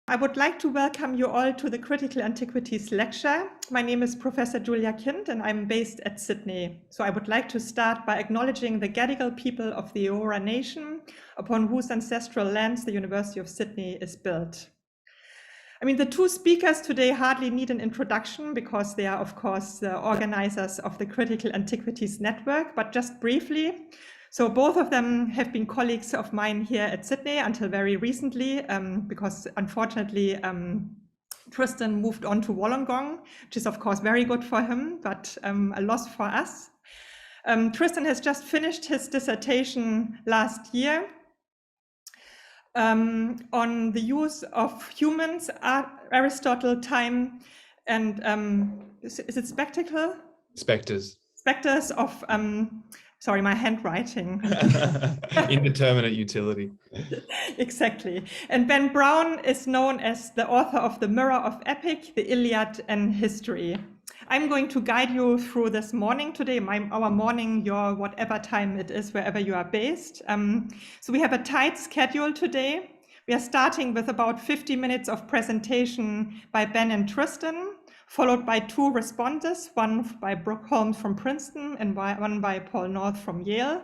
I would like to welcome you all to the Critical Antiquities lecture. My name is Professor Julia Kind and I'm based at Sydney. So I would like to start by acknowledging the Gadigal people of the Eora Nation, upon whose ancestral lands the University of Sydney is built. I mean, the two speakers today hardly need an introduction because they are, of course, the organizers of the Critical Antiquities Network, but just briefly. So both of them have been colleagues of mine here at Sydney until very recently, because unfortunately, Tristan moved on to Wollongong, which is of course very good for him, but a loss for us. Tristan has just finished his dissertation last year on the use of humans, Aristotle, time, and is it spectacle? Spectres. Spectres of, sorry, my handwriting. Indeterminate utility. Exactly. And Ben Brown is known as the author of The Mirror of Epic, the Iliad, and History. I'm going to guide you through this morning today, our morning, your whatever time it is, wherever you are based. So we have a tight schedule today. We are starting with about 50 minutes of presentation by Ben and Tristan, followed by two responses, one by Brooke Holmes from Princeton and one by Paul North from Yale.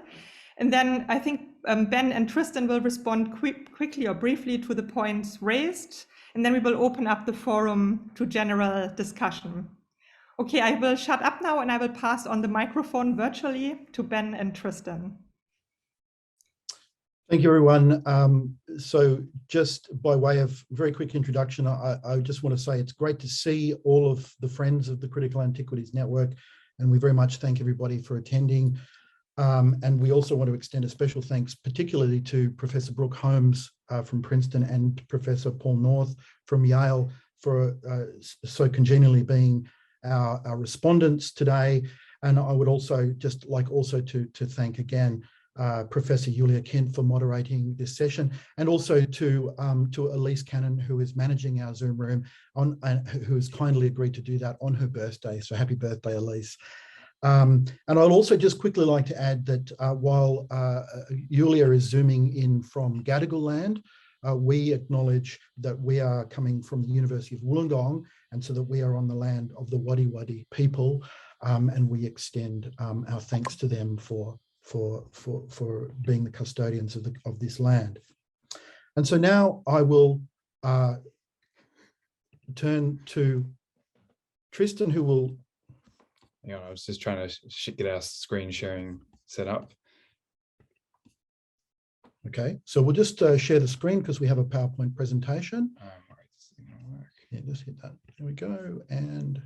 And then I think Ben and Tristan will respond quickly or briefly to the points raised, and then we will open up the forum to general discussion. Okay, I will shut up now and I will pass on the microphone virtually to Ben and Tristan. Thank you, everyone. So just by way of very quick introduction, I just want to say it's great to see all of the friends of the Critical Antiquities Network, and we very much thank everybody for attending. And we also want to extend a special thanks particularly to Professor Brooke Holmes from Princeton and Professor Paul North from Yale for so congenially being our respondents today. And I would also just like to thank again Professor Julia Kent for moderating this session, and also to Elise Cannon, who is managing our Zoom room and who has kindly agreed to do that on her birthday. So happy birthday, Elise. And I'd also just quickly like to add that while Julia is zooming in from Gadigal land, we acknowledge that we are coming from the University of Wollongong, and so that we are on the land of the Wadi Wadi people, and we extend our thanks to them for being the custodians of this land. And so now I will turn to Tristan, who will. Yeah, I was just trying to get our screen sharing set up. Okay, so we'll just share the screen because we have a PowerPoint presentation. Yeah, just hit that. There we go, and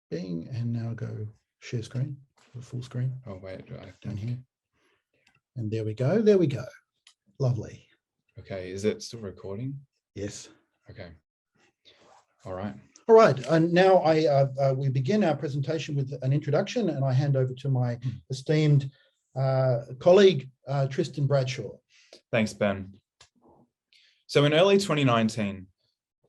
bing, and now go share screen, full screen. Oh wait, down here, and there we go. There we go. Lovely. Okay, is it still recording? Yes. Okay. All right. All right, and now we begin our presentation with an introduction, and I hand over to my esteemed colleague, Tristan Bradshaw. Thanks, Ben. So in early 2019,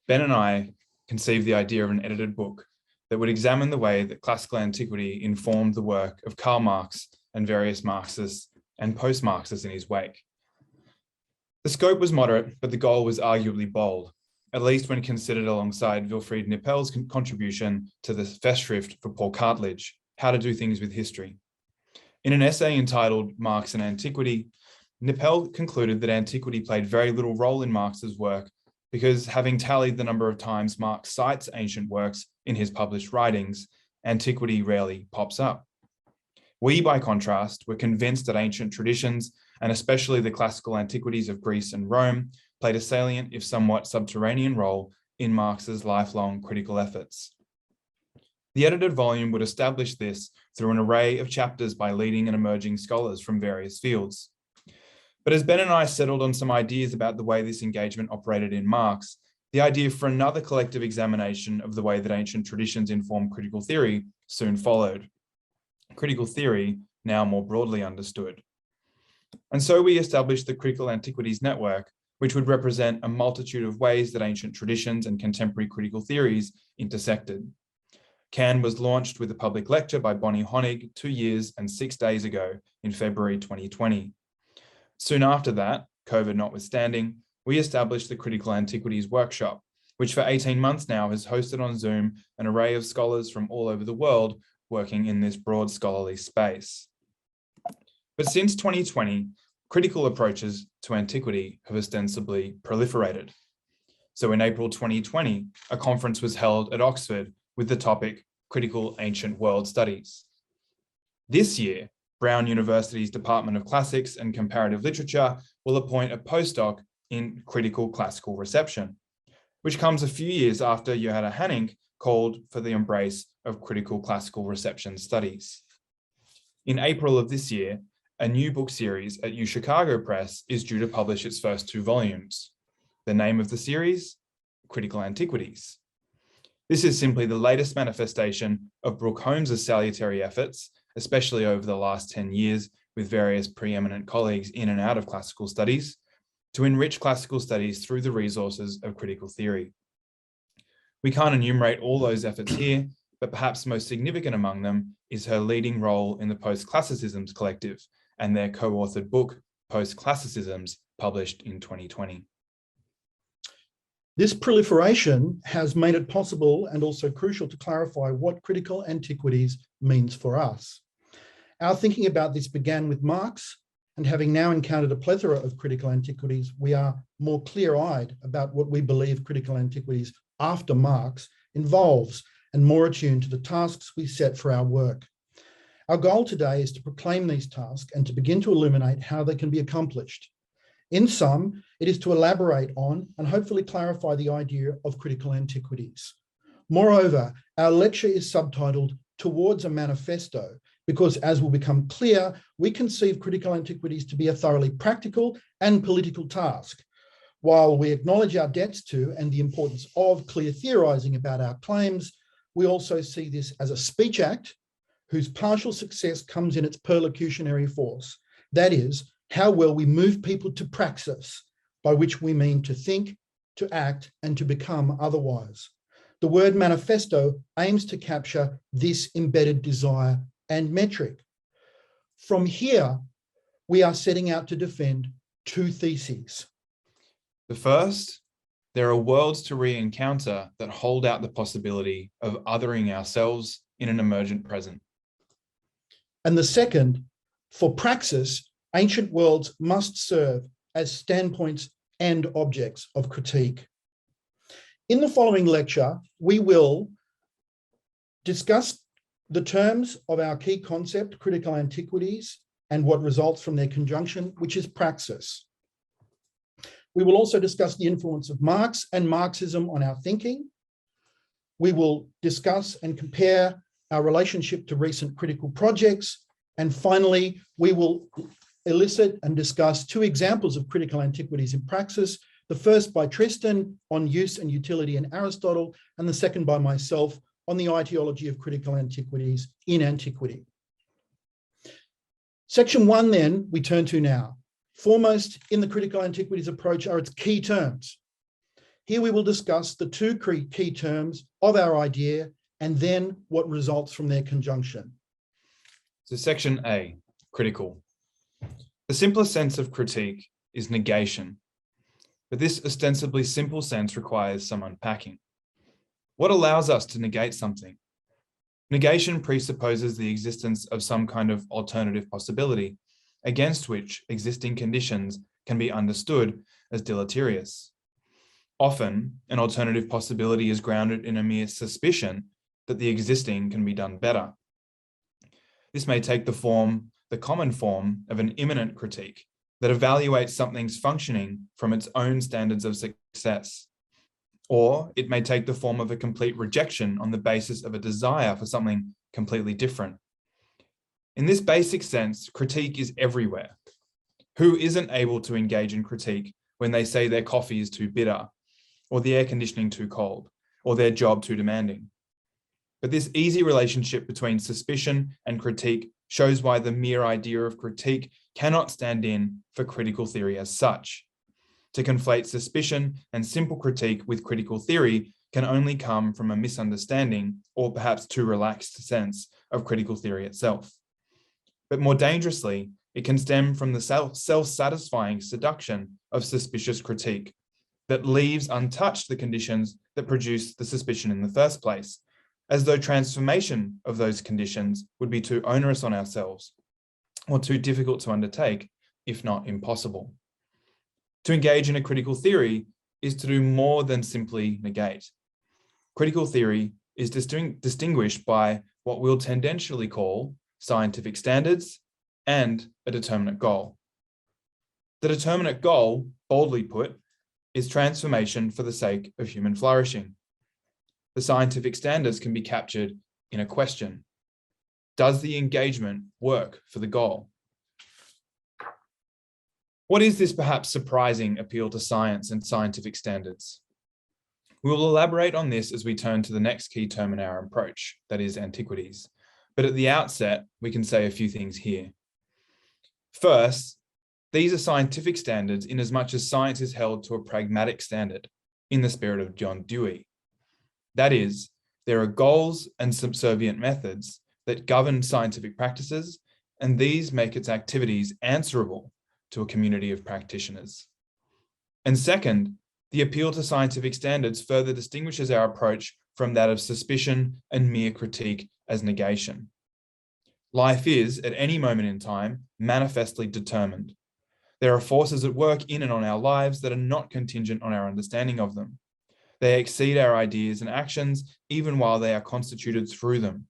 Ben and I conceived the idea of an edited book that would examine the way that classical antiquity informed the work of Karl Marx and various Marxists and post-Marxists in his wake. The scope was moderate, but the goal was arguably bold, at least when considered alongside Wilfried Nippel's contribution to the Festschrift for Paul Cartledge, How to Do Things with History. In an essay entitled Marx and Antiquity, Nippel concluded that antiquity played very little role in Marx's work because, having tallied the number of times Marx cites ancient works in his published writings, antiquity rarely pops up. We, by contrast, were convinced that ancient traditions, and especially the classical antiquities of Greece and Rome, played a salient, if somewhat subterranean, role in Marx's lifelong critical efforts. The edited volume would establish this through an array of chapters by leading and emerging scholars from various fields. But as Ben and I settled on some ideas about the way this engagement operated in Marx, the idea for another collective examination of the way that ancient traditions inform critical theory soon followed. Critical theory, now more broadly understood. And so we established the Critical Antiquities Network, which would represent a multitude of ways that ancient traditions and contemporary critical theories intersected. CAN was launched with a public lecture by Bonnie Honig 2 years and 6 days ago in February 2020. Soon after that, COVID notwithstanding, we established the Critical Antiquities Workshop, which for 18 months now has hosted on Zoom an array of scholars from all over the world working in this broad scholarly space. But since 2020, critical approaches to antiquity have ostensibly proliferated. So in April 2020, a conference was held at Oxford with the topic Critical Ancient World Studies. This year, Brown University's Department of Classics and Comparative Literature will appoint a postdoc in critical classical reception, which comes a few years after Johanna Hanning called for the embrace of critical classical reception studies. In April of this year, a new book series at UChicago Press is due to publish its first 2 volumes. The name of the series, Critical Antiquities. This is simply the latest manifestation of Brooke Holmes's salutary efforts, especially over the last 10 years with various preeminent colleagues in and out of classical studies, to enrich classical studies through the resources of critical theory. We can't enumerate all those efforts here, but perhaps most significant among them is her leading role in the Post-Classicisms Collective and their co-authored book, Post-Classicisms, published in 2020. This proliferation has made it possible and also crucial to clarify what critical antiquities means for us. Our thinking about this began with Marx, and having now encountered a plethora of critical antiquities, we are more clear-eyed about what we believe critical antiquities after Marx involves and more attuned to the tasks we set for our work. Our goal today is to proclaim these tasks and to begin to illuminate how they can be accomplished. In sum, it is to elaborate on and hopefully clarify the idea of critical antiquities. Moreover, our lecture is subtitled Towards a Manifesto, because as will become clear, we conceive critical antiquities to be a thoroughly practical and political task. While we acknowledge our debts to and the importance of clear theorizing about our claims, we also see this as a speech act whose partial success comes in its perlocutionary force. That is, how well we move people to praxis, by which we mean to think, to act, and to become otherwise. The word manifesto aims to capture this embedded desire and metric. From here, we are setting out to defend 2 theses. The first, there are worlds to re-encounter that hold out the possibility of othering ourselves in an emergent present. And the second, for praxis, ancient worlds must serve as standpoints and objects of critique. In the following lecture, we will discuss the terms of our key concept, critical antiquities, and what results from their conjunction, which is praxis. We will also discuss the influence of Marx and Marxism on our thinking. We will discuss and compare our relationship to recent critical projects. And finally, we will elicit and discuss 2 examples of critical antiquities in praxis, the first by Tristan on use and utility in Aristotle, and the second by myself on the ideology of critical antiquities in antiquity. Section 1 then, we turn to now. Foremost in the critical antiquities approach are its key terms. Here we will discuss the 2 key terms of our idea and then what results from their conjunction. So section A, critical. The simplest sense of critique is negation, but this ostensibly simple sense requires some unpacking. What allows us to negate something? Negation presupposes the existence of some kind of alternative possibility, against which existing conditions can be understood as deleterious. Often, an alternative possibility is grounded in a mere suspicion that the existing can be done better. This may take the common form of an immanent critique that evaluates something's functioning from its own standards of success. Or it may take the form of a complete rejection on the basis of a desire for something completely different. In this basic sense, critique is everywhere. Who isn't able to engage in critique when they say their coffee is too bitter, or the air conditioning too cold, or their job too demanding? But this easy relationship between suspicion and critique shows why the mere idea of critique cannot stand in for critical theory as such. To conflate suspicion and simple critique with critical theory can only come from a misunderstanding or perhaps too relaxed sense of critical theory itself. But more dangerously, it can stem from the self-satisfying seduction of suspicious critique that leaves untouched the conditions that produce the suspicion in the first place, as though transformation of those conditions would be too onerous on ourselves or too difficult to undertake, if not impossible. To engage in a critical theory is to do more than simply negate. Critical theory is distinguished by what we'll tendentially call scientific standards and a determinate goal. The determinate goal, boldly put, is transformation for the sake of human flourishing. The scientific standards can be captured in a question. Does the engagement work for the goal? What is this perhaps surprising appeal to science and scientific standards? We will elaborate on this as we turn to the next key term in our approach, that is antiquities. But at the outset, we can say a few things here. First, these are scientific standards in as much as science is held to a pragmatic standard, in the spirit of John Dewey. That is, there are goals and subservient methods that govern scientific practices, and these make its activities answerable to a community of practitioners. And second, the appeal to scientific standards further distinguishes our approach from that of suspicion and mere critique as negation. Life is, at any moment in time, manifestly determined. There are forces at work in and on our lives that are not contingent on our understanding of them. They exceed our ideas and actions, even while they are constituted through them.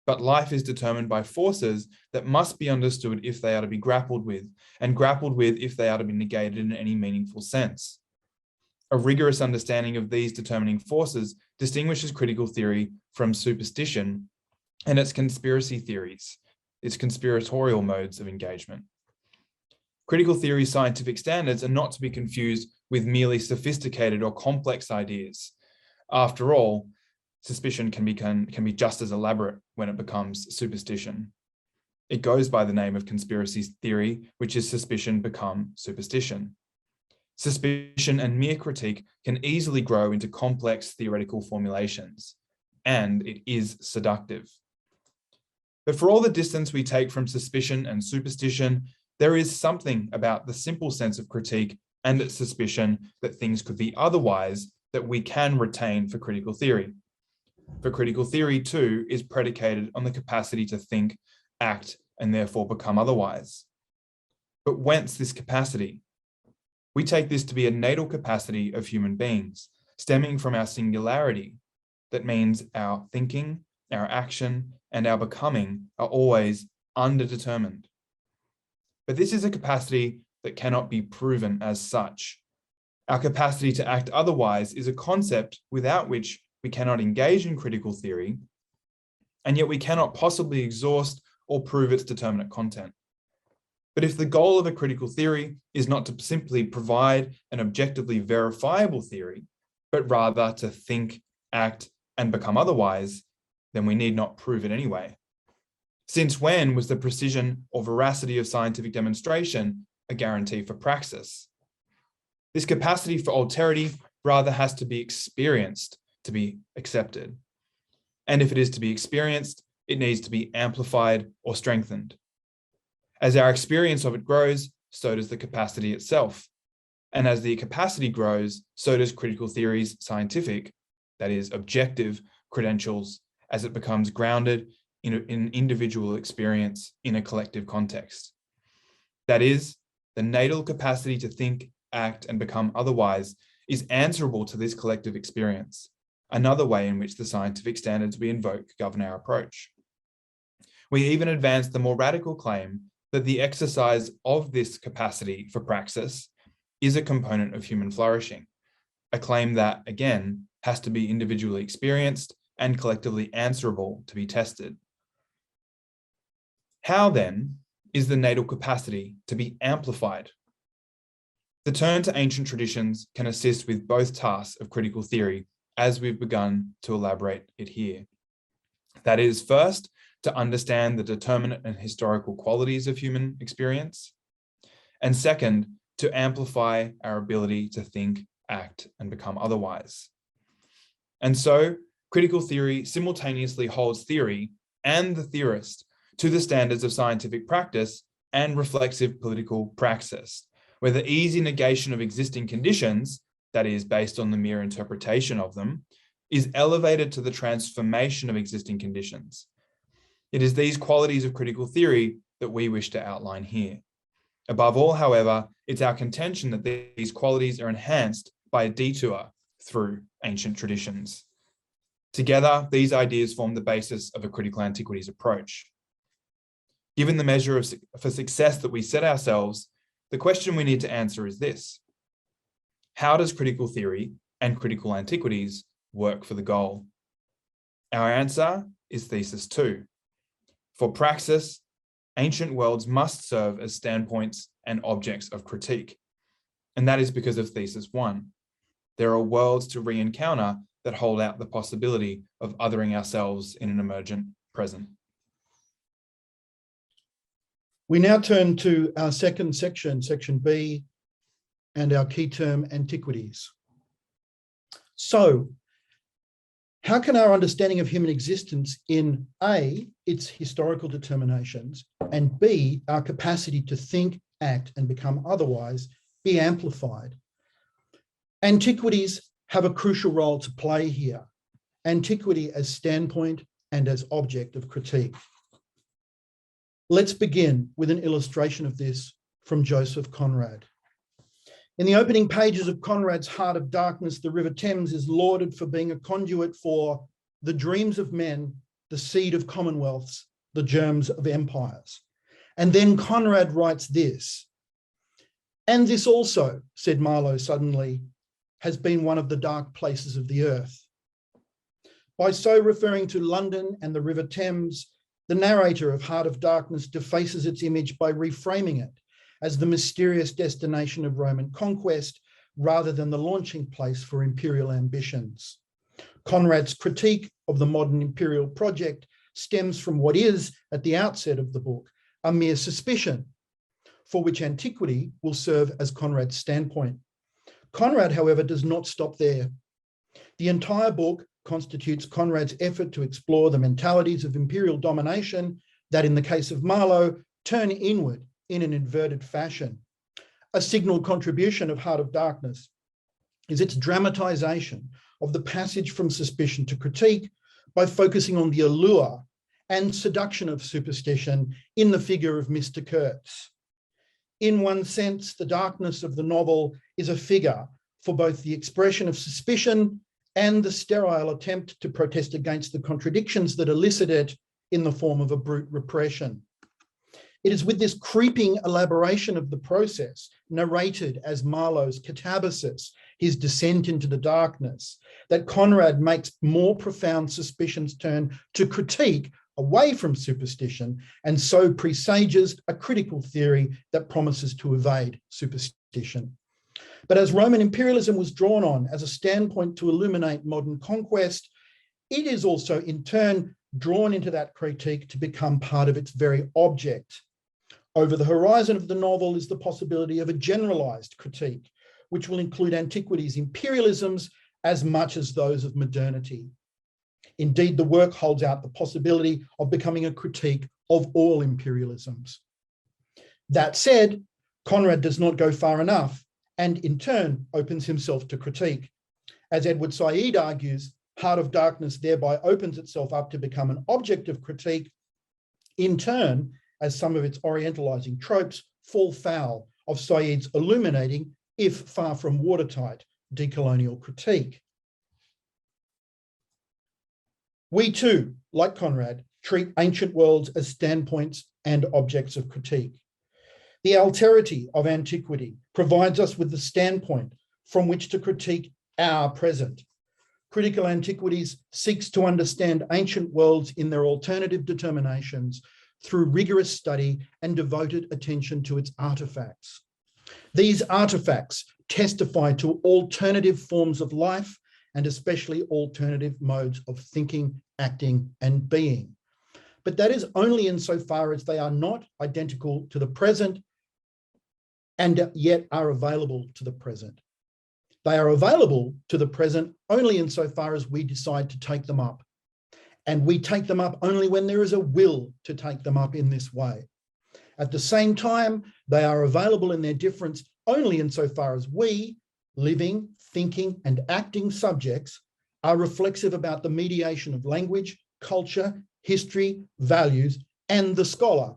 But life is determined by forces that must be understood if they are to be grappled with, and grappled with if they are to be negated in any meaningful sense. A rigorous understanding of these determining forces distinguishes critical theory from superstition and its conspiracy theories, its conspiratorial modes of engagement. Critical theory's scientific standards are not to be confused with merely sophisticated or complex ideas. After all, suspicion can be just as elaborate when it becomes superstition. It goes by the name of conspiracy theory, which is suspicion become superstition. Suspicion and mere critique can easily grow into complex theoretical formulations, and it is seductive. But for all the distance we take from suspicion and superstition, there is something about the simple sense of critique and its suspicion that things could be otherwise that we can retain for critical theory. For critical theory, too, is predicated on the capacity to think, act, and therefore become otherwise. But whence this capacity? We take this to be a natal capacity of human beings, stemming from our singularity. That means our thinking, our action, and our becoming are always underdetermined. But this is a capacity that cannot be proven as such. Our capacity to act otherwise is a concept without which we cannot engage in critical theory, and yet we cannot possibly exhaust or prove its determinate content. But if the goal of a critical theory is not to simply provide an objectively verifiable theory, but rather to think, act, and become otherwise, then we need not prove it anyway. Since when was the precision or veracity of scientific demonstration a guarantee for praxis? This capacity for alterity rather has to be experienced to be accepted. And if it is to be experienced, it needs to be amplified or strengthened. As our experience of it grows, so does the capacity itself. And as the capacity grows, so does critical theory's scientific, that is, objective credentials, as it becomes grounded in an individual experience in a collective context. That is, the natal capacity to think, act, and become otherwise is answerable to this collective experience, another way in which the scientific standards we invoke govern our approach. We even advance the more radical claim that the exercise of this capacity for praxis is a component of human flourishing, a claim that, again, has to be individually experienced and collectively answerable to be tested. How, then, is the natal capacity to be amplified? The turn to ancient traditions can assist with both tasks of critical theory, as we've begun to elaborate it here. That is, first, to understand the determinate and historical qualities of human experience, and second, to amplify our ability to think, act, and become otherwise. And so, critical theory simultaneously holds theory and the theorist to the standards of scientific practice and reflexive political praxis, where the easy negation of existing conditions, that is based on the mere interpretation of them, is elevated to the transformation of existing conditions. It is these qualities of critical theory that we wish to outline here. Above all, however, it's our contention that these qualities are enhanced by a detour through ancient traditions. Together, these ideas form the basis of a critical antiquities approach. Given the measure for success that we set ourselves, the question we need to answer is this: how does critical theory and critical antiquities work for the goal? Our answer is thesis 2. For praxis, ancient worlds must serve as standpoints and objects of critique. And that is because of thesis 1. There are worlds to re-encounter that hold out the possibility of othering ourselves in an emergent present. We now turn to our second section, section B, and our key term, antiquities. So, how can our understanding of human existence in A, its historical determinations, and B, our capacity to think, act, and become otherwise, be amplified? Antiquities have a crucial role to play here. Antiquity as standpoint and as object of critique. Let's begin with an illustration of this from Joseph Conrad. In the opening pages of Conrad's Heart of Darkness, the River Thames is lauded for being a conduit for the dreams of men, the seed of commonwealths, the germs of empires. And then Conrad writes this: "And this also," said Marlowe suddenly, "has been one of the dark places of the earth." By so referring to London and the River Thames, the narrator of Heart of Darkness defaces its image by reframing it as the mysterious destination of Roman conquest rather than the launching place for imperial ambitions. Conrad's critique of the modern imperial project stems from what is, at the outset of the book, a mere suspicion, for which antiquity will serve as Conrad's standpoint. Conrad, however, does not stop there. The entire book constitutes Conrad's effort to explore the mentalities of imperial domination that, in the case of Marlowe, turn inward in an inverted fashion. A signal contribution of Heart of Darkness is its dramatization of the passage from suspicion to critique by focusing on the allure and seduction of superstition in the figure of Mr. Kurtz. In one sense, the darkness of the novel is a figure for both the expression of suspicion and the sterile attempt to protest against the contradictions that elicit it in the form of a brute repression. It is with this creeping elaboration of the process, narrated as Marlowe's catabasis, his descent into the darkness, that Conrad makes more profound suspicions turn to critique away from superstition, and so presages a critical theory that promises to evade superstition. But as Roman imperialism was drawn on as a standpoint to illuminate modern conquest, it is also in turn drawn into that critique to become part of its very object. Over the horizon of the novel is the possibility of a generalized critique, which will include antiquities' imperialisms as much as those of modernity. Indeed, the work holds out the possibility of becoming a critique of all imperialisms. That said, Conrad does not go far enough, and in turn opens himself to critique. As Edward Said argues, Heart of Darkness thereby opens itself up to become an object of critique, in turn, as some of its orientalizing tropes fall foul of Said's illuminating, if far from watertight, decolonial critique. We too, like Conrad, treat ancient worlds as standpoints and objects of critique. The alterity of antiquity provides us with the standpoint from which to critique our present. Critical Antiquities seeks to understand ancient worlds in their alternative determinations through rigorous study and devoted attention to its artifacts. These artifacts testify to alternative forms of life and especially alternative modes of thinking, acting, and being. But that is only insofar as they are not identical to the present and yet are available to the present. They are available to the present only insofar as we decide to take them up. And we take them up only when there is a will to take them up in this way. At the same time, they are available in their difference only insofar as we, living, thinking, and acting subjects are reflexive about the mediation of language, culture, history, values, and the scholar.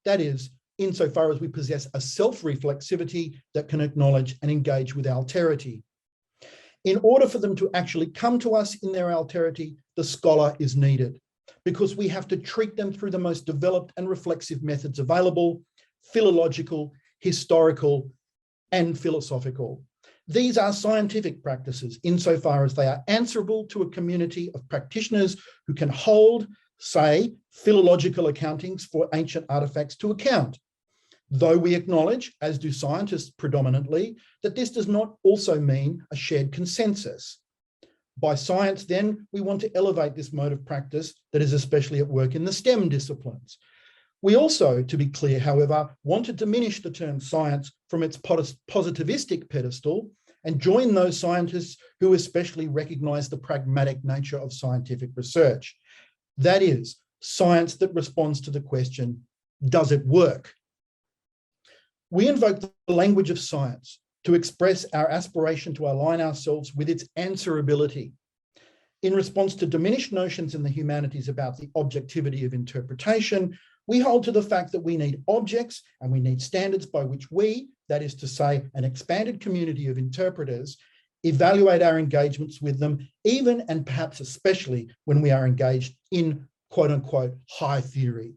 That is, insofar as we possess a self-reflexivity that can acknowledge and engage with alterity. In order for them to actually come to us in their alterity, the scholar is needed, because we have to treat them through the most developed and reflexive methods available: philological, historical, and philosophical. These are scientific practices insofar as they are answerable to a community of practitioners who can hold, say, philological accountings for ancient artifacts to account. Though we acknowledge, as do scientists predominantly, that this does not also mean a shared consensus. By science, then, we want to elevate this mode of practice that is especially at work in the STEM disciplines. We also, to be clear, however, want to diminish the term science from its positivistic pedestal and join those scientists who especially recognise the pragmatic nature of scientific research. That is, science that responds to the question, does it work? We invoke the language of science to express our aspiration to align ourselves with its answerability. In response to diminished notions in the humanities about the objectivity of interpretation, we hold to the fact that we need objects and we need standards by which we, that is to say, an expanded community of interpreters, evaluate our engagements with them, even and perhaps especially when we are engaged in quote unquote high theory.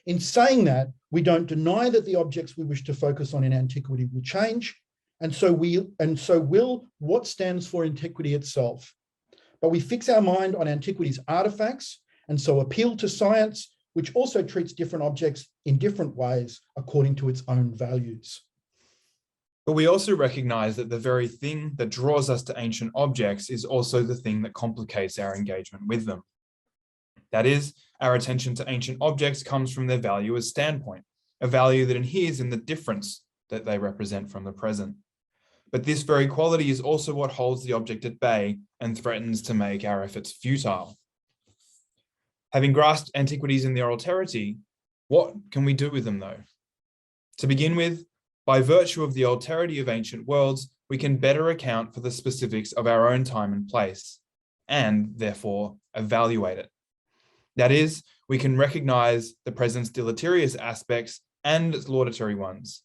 In saying that, we don't deny that the objects we wish to focus on in antiquity will change, and so will what stands for antiquity itself. But we fix our mind on antiquity's artifacts, and so appeal to science, which also treats different objects in different ways according to its own values. But we also recognize that the very thing that draws us to ancient objects is also the thing that complicates our engagement with them. That is, our attention to ancient objects comes from their value as standpoint, a value that inheres in the difference that they represent from the present. But this very quality is also what holds the object at bay and threatens to make our efforts futile. Having grasped antiquities in their alterity, what can we do with them though? To begin with, by virtue of the alterity of ancient worlds, we can better account for the specifics of our own time and place, and therefore evaluate it. That is, we can recognize the present's deleterious aspects and its laudatory ones.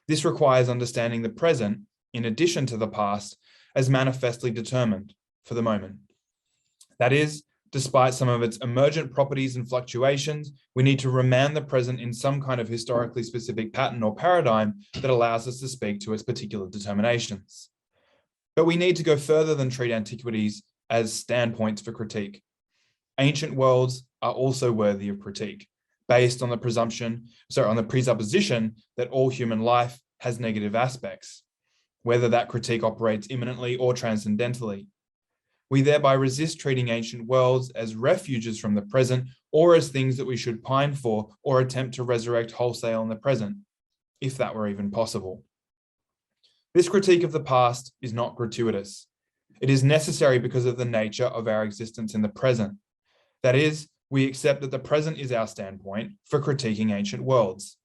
This requires understanding the present, in addition to the past, as manifestly determined for the moment. That is, despite some of its emergent properties and fluctuations, we need to remand the present in some kind of historically specific pattern or paradigm that allows us to speak to its particular determinations. But we need to go further than treat antiquities as standpoints for critique. Ancient worlds are also worthy of critique, based on the presupposition that all human life has negative aspects, whether that critique operates immanently or transcendentally. We thereby resist treating ancient worlds as refuges from the present or as things that we should pine for or attempt to resurrect wholesale in the present, if that were even possible. This critique of the past is not gratuitous. It is necessary because of the nature of our existence in the present. That is, we accept that the present is our standpoint for critiquing ancient worlds.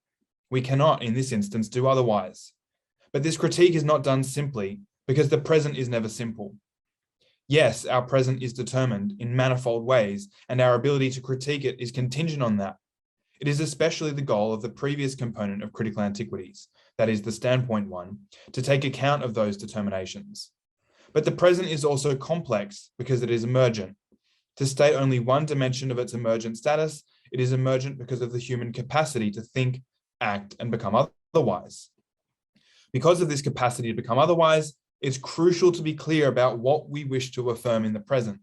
We cannot, in this instance, do otherwise. But this critique is not done simply because the present is never simple. Yes, our present is determined in manifold ways, and our ability to critique it is contingent on that. It is especially the goal of the previous component of critical antiquities, that is the standpoint one, to take account of those determinations. But the present is also complex because it is emergent. To state only one dimension of its emergent status, it is emergent because of the human capacity to think, act, and become otherwise. Because of this capacity to become otherwise, it's crucial to be clear about what we wish to affirm in the present.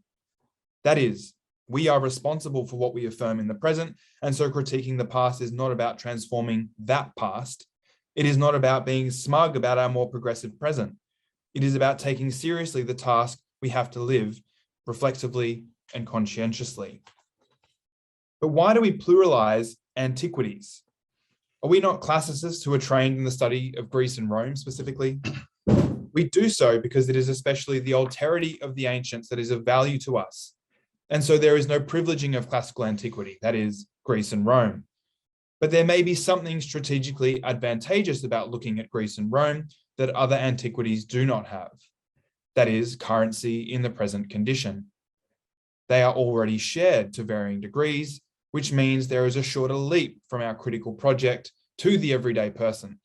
That is, we are responsible for what we affirm in the present, and so critiquing the past is not about transforming that past. It is not about being smug about our more progressive present. It is about taking seriously the task we have to live reflexively and conscientiously. But why do we pluralize antiquities? Are we not classicists who are trained in the study of Greece and Rome specifically? We do so because it is especially the alterity of the ancients that is of value to us. And so there is no privileging of classical antiquity, that is, Greece and Rome. But there may be something strategically advantageous about looking at Greece and Rome that other antiquities do not have. that is, currency in the present condition. They are already shared to varying degrees, which means there is a shorter leap from our critical project to the everyday person.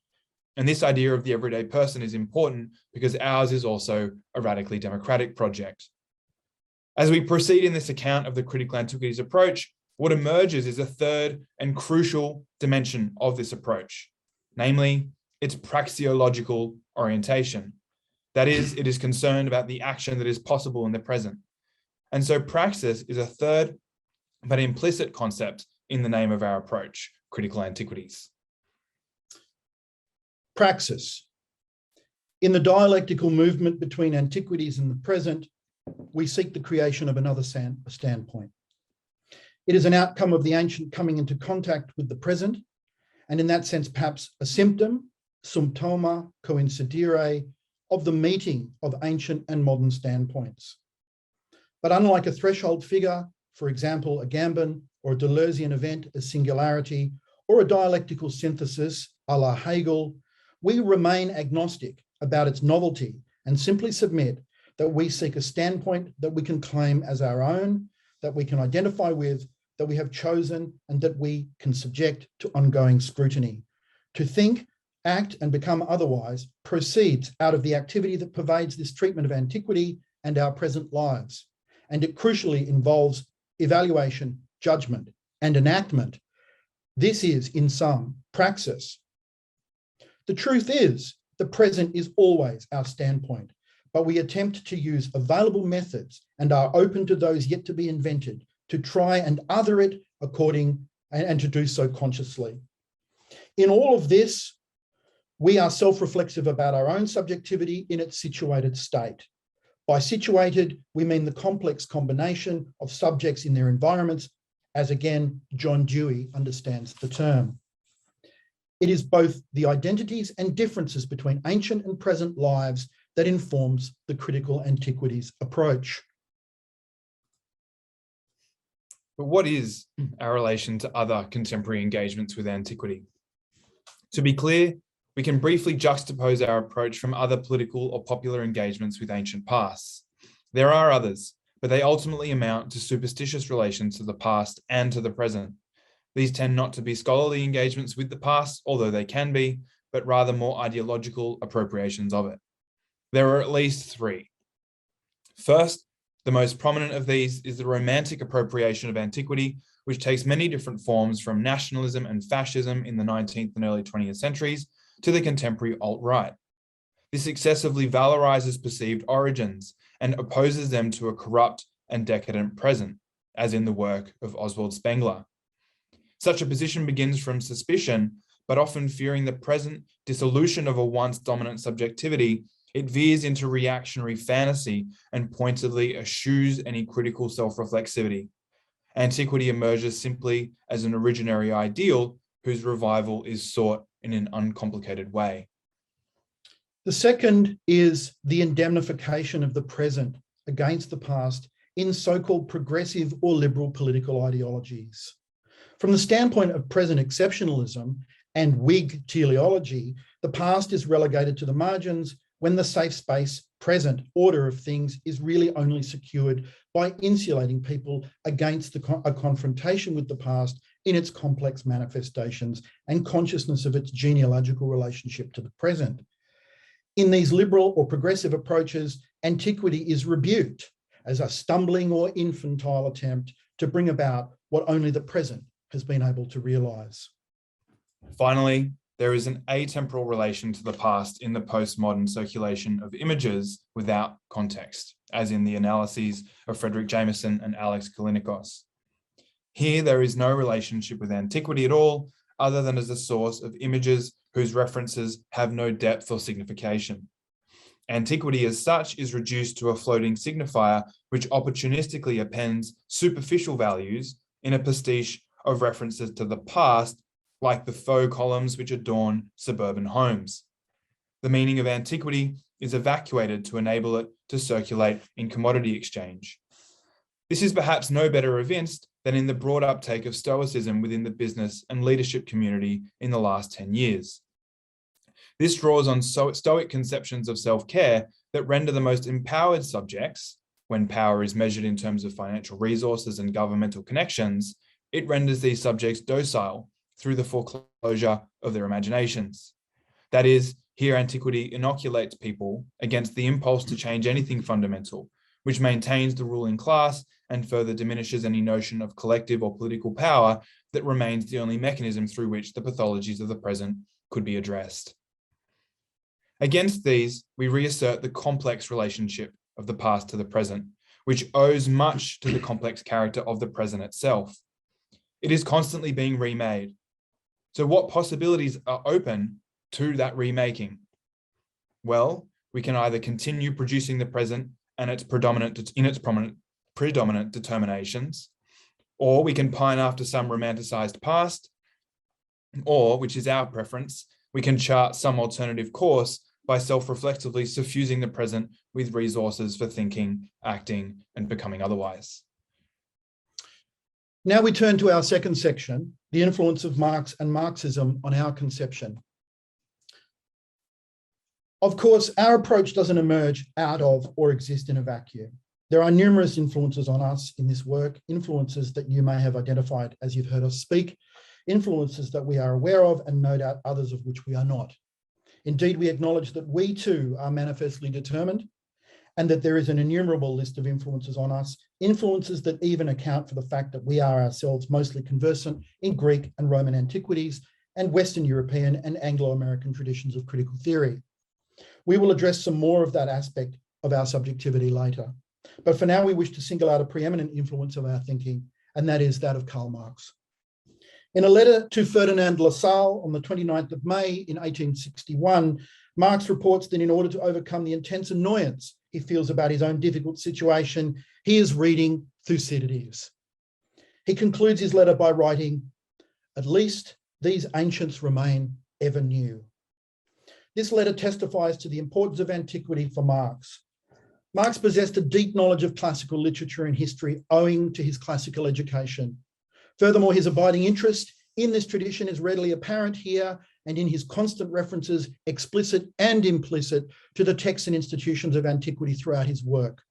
And this idea of the everyday person is important because ours is also a radically democratic project. As we proceed in this account of the critical antiquities approach, what emerges is a third and crucial dimension of this approach, namely its praxeological orientation. That is, it is concerned about the action that is possible in the present. And so praxis is a third but implicit concept in the name of our approach, critical antiquities. Praxis. In the dialectical movement between antiquities and the present, we seek the creation of another standpoint. It is an outcome of the ancient coming into contact with the present, and in that sense, perhaps a symptom, symptoma coincidere, of the meeting of ancient and modern standpoints. But unlike a threshold figure, for example, a Gambon or a Deleuzian event, a singularity, or a dialectical synthesis, a la Hegel, we remain agnostic about its novelty and simply submit that we seek a standpoint that we can claim as our own, that we can identify with, that we have chosen, and that we can subject to ongoing scrutiny. To think, act, and become otherwise proceeds out of the activity that pervades this treatment of antiquity and our present lives. And it crucially involves evaluation, judgment, and enactment. This is, in sum, praxis. The truth is, the present is always our standpoint, but we attempt to use available methods and are open to those yet to be invented to try and other it according and to do so consciously. In all of this, we are self-reflexive about our own subjectivity in its situated state. By situated, we mean the complex combination of subjects in their environments, as again, John Dewey understands the term. It is both the identities and differences between ancient and present lives that informs the critical antiquities approach. But what is our relation to other contemporary engagements with antiquity? To be clear, we can briefly juxtapose our approach from other political or popular engagements with ancient pasts. There are others, but they ultimately amount to superstitious relations to the past and to the present. These tend not to be scholarly engagements with the past, although they can be, but rather more ideological appropriations of it. There are at least three. First, the most prominent of these is the romantic appropriation of antiquity, which takes many different forms from nationalism and fascism in the 19th and early 20th centuries to the contemporary alt-right. This excessively valorizes perceived origins and opposes them to a corrupt and decadent present, as in the work of Oswald Spengler. Such a position begins from suspicion, but often fearing the present dissolution of a once dominant subjectivity, it veers into reactionary fantasy and pointedly eschews any critical self-reflexivity. Antiquity emerges simply as an originary ideal whose revival is sought in an uncomplicated way. The second is the indemnification of the present against the past in so-called progressive or liberal political ideologies. From the standpoint of present exceptionalism and Whig teleology, the past is relegated to the margins when the safe space present order of things is really only secured by insulating people against a confrontation with the past in its complex manifestations and consciousness of its genealogical relationship to the present. In these liberal or progressive approaches, antiquity is rebuked as a stumbling or infantile attempt to bring about what only the present has been able to realise. Finally, there is an atemporal relation to the past in the postmodern circulation of images without context, as in the analyses of Frederick Jameson and Alex Kalinikos. Here, there is no relationship with antiquity at all, other than as a source of images whose references have no depth or signification. Antiquity as such is reduced to a floating signifier which opportunistically appends superficial values in a pastiche of references to the past, like the faux columns which adorn suburban homes. The meaning of antiquity is evacuated to enable it to circulate in commodity exchange. This is perhaps no better evinced than in the broad uptake of Stoicism within the business and leadership community in the last 10 years. This draws on Stoic conceptions of self-care that render the most empowered subjects, when power is measured in terms of financial resources and governmental connections, it renders these subjects docile through the foreclosure of their imaginations. That is, here antiquity inoculates people against the impulse to change anything fundamental, which maintains the ruling class and further diminishes any notion of collective or political power that remains the only mechanism through which the pathologies of the present could be addressed. Against these, we reassert the complex relationship of the past to the present, which owes much to the complex character of the present itself. It is constantly being remade. So what possibilities are open to that remaking? Well, we can either continue producing the present and its predominant determinations, or we can pine after some romanticized past, or, which is our preference, we can chart some alternative course by self-reflexively suffusing the present with resources for thinking, acting, and becoming otherwise. Now we turn to our second section, the influence of Marx and Marxism on our conception. Of course, our approach doesn't emerge out of or exist in a vacuum. There are numerous influences on us in this work, influences that you may have identified as you've heard us speak, influences that we are aware of, and no doubt others of which we are not. Indeed, we acknowledge that we too are manifestly determined, and that there is an innumerable list of influences on us, influences that even account for the fact that we are ourselves mostly conversant in Greek and Roman antiquities and Western European and Anglo-American traditions of critical theory. We will address some more of that aspect of our subjectivity later. But for now, we wish to single out a preeminent influence of our thinking, and that is that of Karl Marx. In a letter to Ferdinand Lassalle on the 29th of May in 1861, Marx reports that in order to overcome the intense annoyance he feels about his own difficult situation, he is reading Thucydides. He concludes his letter by writing, "At least these ancients remain ever new." This letter testifies to the importance of antiquity for Marx. Marx possessed a deep knowledge of classical literature and history owing to his classical education. Furthermore, his abiding interest in this tradition is readily apparent here and in his constant references, explicit and implicit, to the texts and institutions of antiquity throughout his work.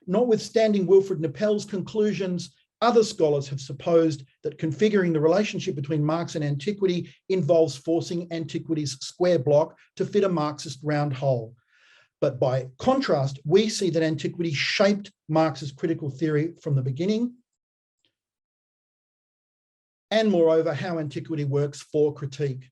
Notwithstanding Wilfred Nippel's conclusions, other scholars have supposed that configuring the relationship between Marx and antiquity involves forcing antiquity's square block to fit a Marxist round hole. But by contrast, we see that antiquity shaped Marx's critical theory from the beginning, and moreover, how antiquity works for critique.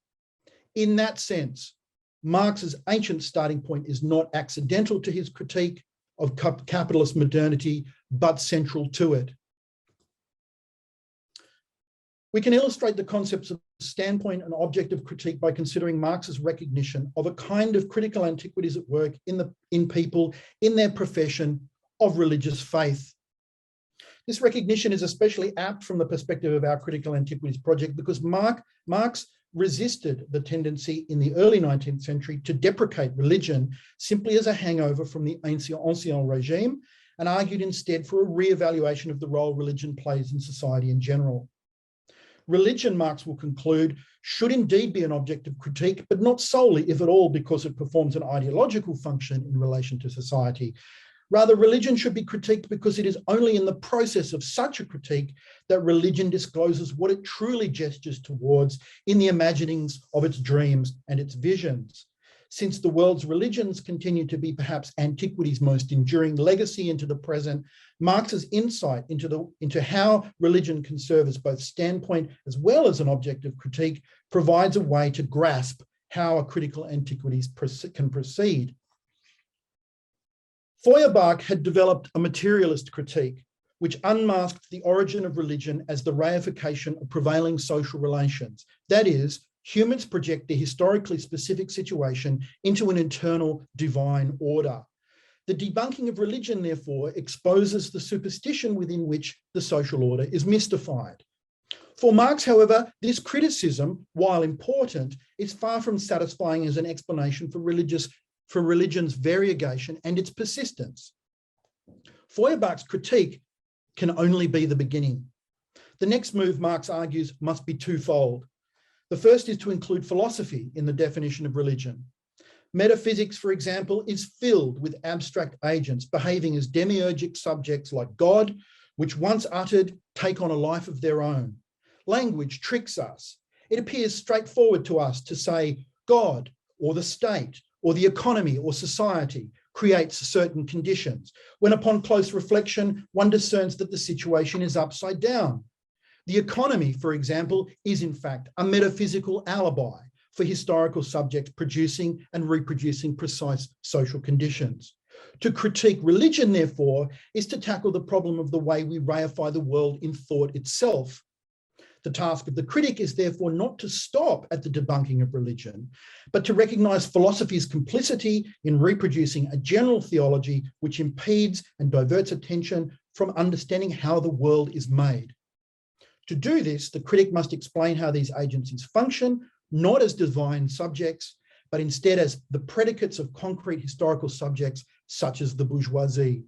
In that sense, Marx's ancient starting point is not accidental to his critique of capitalist modernity, but central to it. We can illustrate the concepts of standpoint and objective critique by considering Marx's recognition of a kind of critical antiquities at work in people, in their profession of religious faith. This recognition is especially apt from the perspective of our Critical Antiquities project because Marx resisted the tendency in the early 19th century to deprecate religion simply as a hangover from the ancien regime, and argued instead for a re-evaluation of the role religion plays in society in general. Religion, Marx will conclude, should indeed be an object of critique, but not solely, if at all, because it performs an ideological function in relation to society. Rather, religion should be critiqued because it is only in the process of such a critique that religion discloses what it truly gestures towards in the imaginings of its dreams and its visions. Since the world's religions continue to be perhaps antiquity's most enduring legacy into the present, Marx's insight into how religion can serve as both standpoint as well as an object of critique provides a way to grasp how a critical antiquities can proceed. Feuerbach had developed a materialist critique, which unmasked the origin of religion as the reification of prevailing social relations. That is, humans project their historically specific situation into an eternal divine order. The debunking of religion, therefore, exposes the superstition within which the social order is mystified. For Marx, however, this criticism, while important, is far from satisfying as an explanation for religion's variegation and its persistence. Feuerbach's critique can only be the beginning. The next move, Marx argues, must be twofold. The first is to include philosophy in the definition of religion. Metaphysics, for example, is filled with abstract agents behaving as demiurgic subjects like God, which once uttered take on a life of their own. Language tricks us. It appears straightforward to us to say God or the state or the economy or society creates certain conditions, when upon close reflection, one discerns that the situation is upside down. The economy, for example, is in fact a metaphysical alibi for historical subjects producing and reproducing precise social conditions. To critique religion, therefore, is to tackle the problem of the way we reify the world in thought itself. The task of the critic is therefore not to stop at the debunking of religion, but to recognise philosophy's complicity in reproducing a general theology which impedes and diverts attention from understanding how the world is made. To do this, the critic must explain how these agencies function, not as divine subjects, but instead as the predicates of concrete historical subjects such as the bourgeoisie.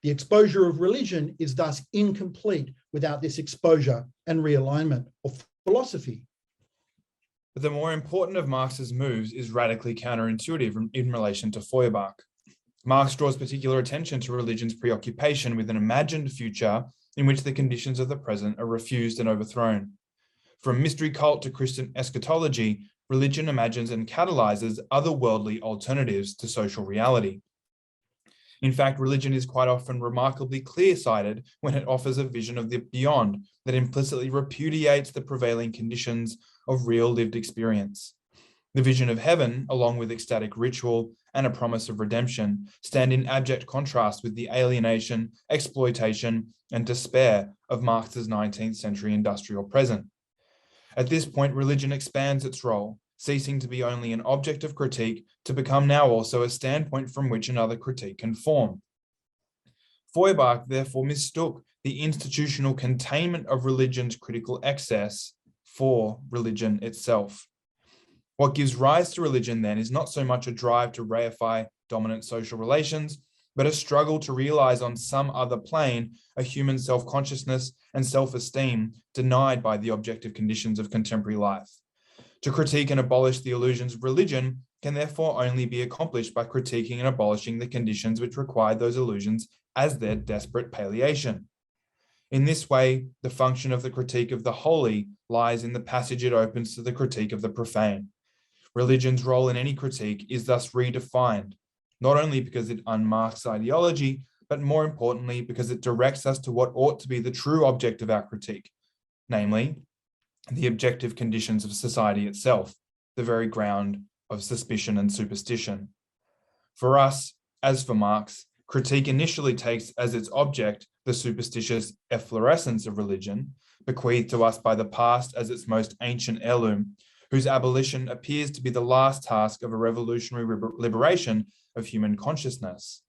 The exposure of religion is thus incomplete without this exposure and realignment of philosophy. But the more important of Marx's moves is radically counterintuitive in relation to Feuerbach. Marx draws particular attention to religion's preoccupation with an imagined future in which the conditions of the present are refused and overthrown. From mystery cult to Christian eschatology, religion imagines and catalyzes otherworldly alternatives to social reality. In fact, religion is quite often remarkably clear-sighted when it offers a vision of the beyond that implicitly repudiates the prevailing conditions of real lived experience. The vision of heaven, along with ecstatic ritual and a promise of redemption, stand in abject contrast with the alienation, exploitation, and despair of Marx's 19th century industrial present. At this point, religion expands its role, ceasing to be only an object of critique to become now also a standpoint from which another critique can form. Feuerbach therefore mistook the institutional containment of religion's critical excess for religion itself. What gives rise to religion then is not so much a drive to reify dominant social relations, but a struggle to realize on some other plane a human self-consciousness and self-esteem denied by the objective conditions of contemporary life. To critique and abolish the illusions of religion can therefore only be accomplished by critiquing and abolishing the conditions which require those illusions as their desperate palliation. In this way, the function of the critique of the holy lies in the passage it opens to the critique of the profane. Religion's role in any critique is thus redefined, not only because it unmasks ideology, but more importantly, because it directs us to what ought to be the true object of our critique, namely, the objective conditions of society itself, the very ground of suspicion and superstition. For us, as for Marx, critique initially takes as its object the superstitious efflorescence of religion, bequeathed to us by the past as its most ancient heirloom, whose abolition appears to be the last task of a revolutionary liberation of human consciousness.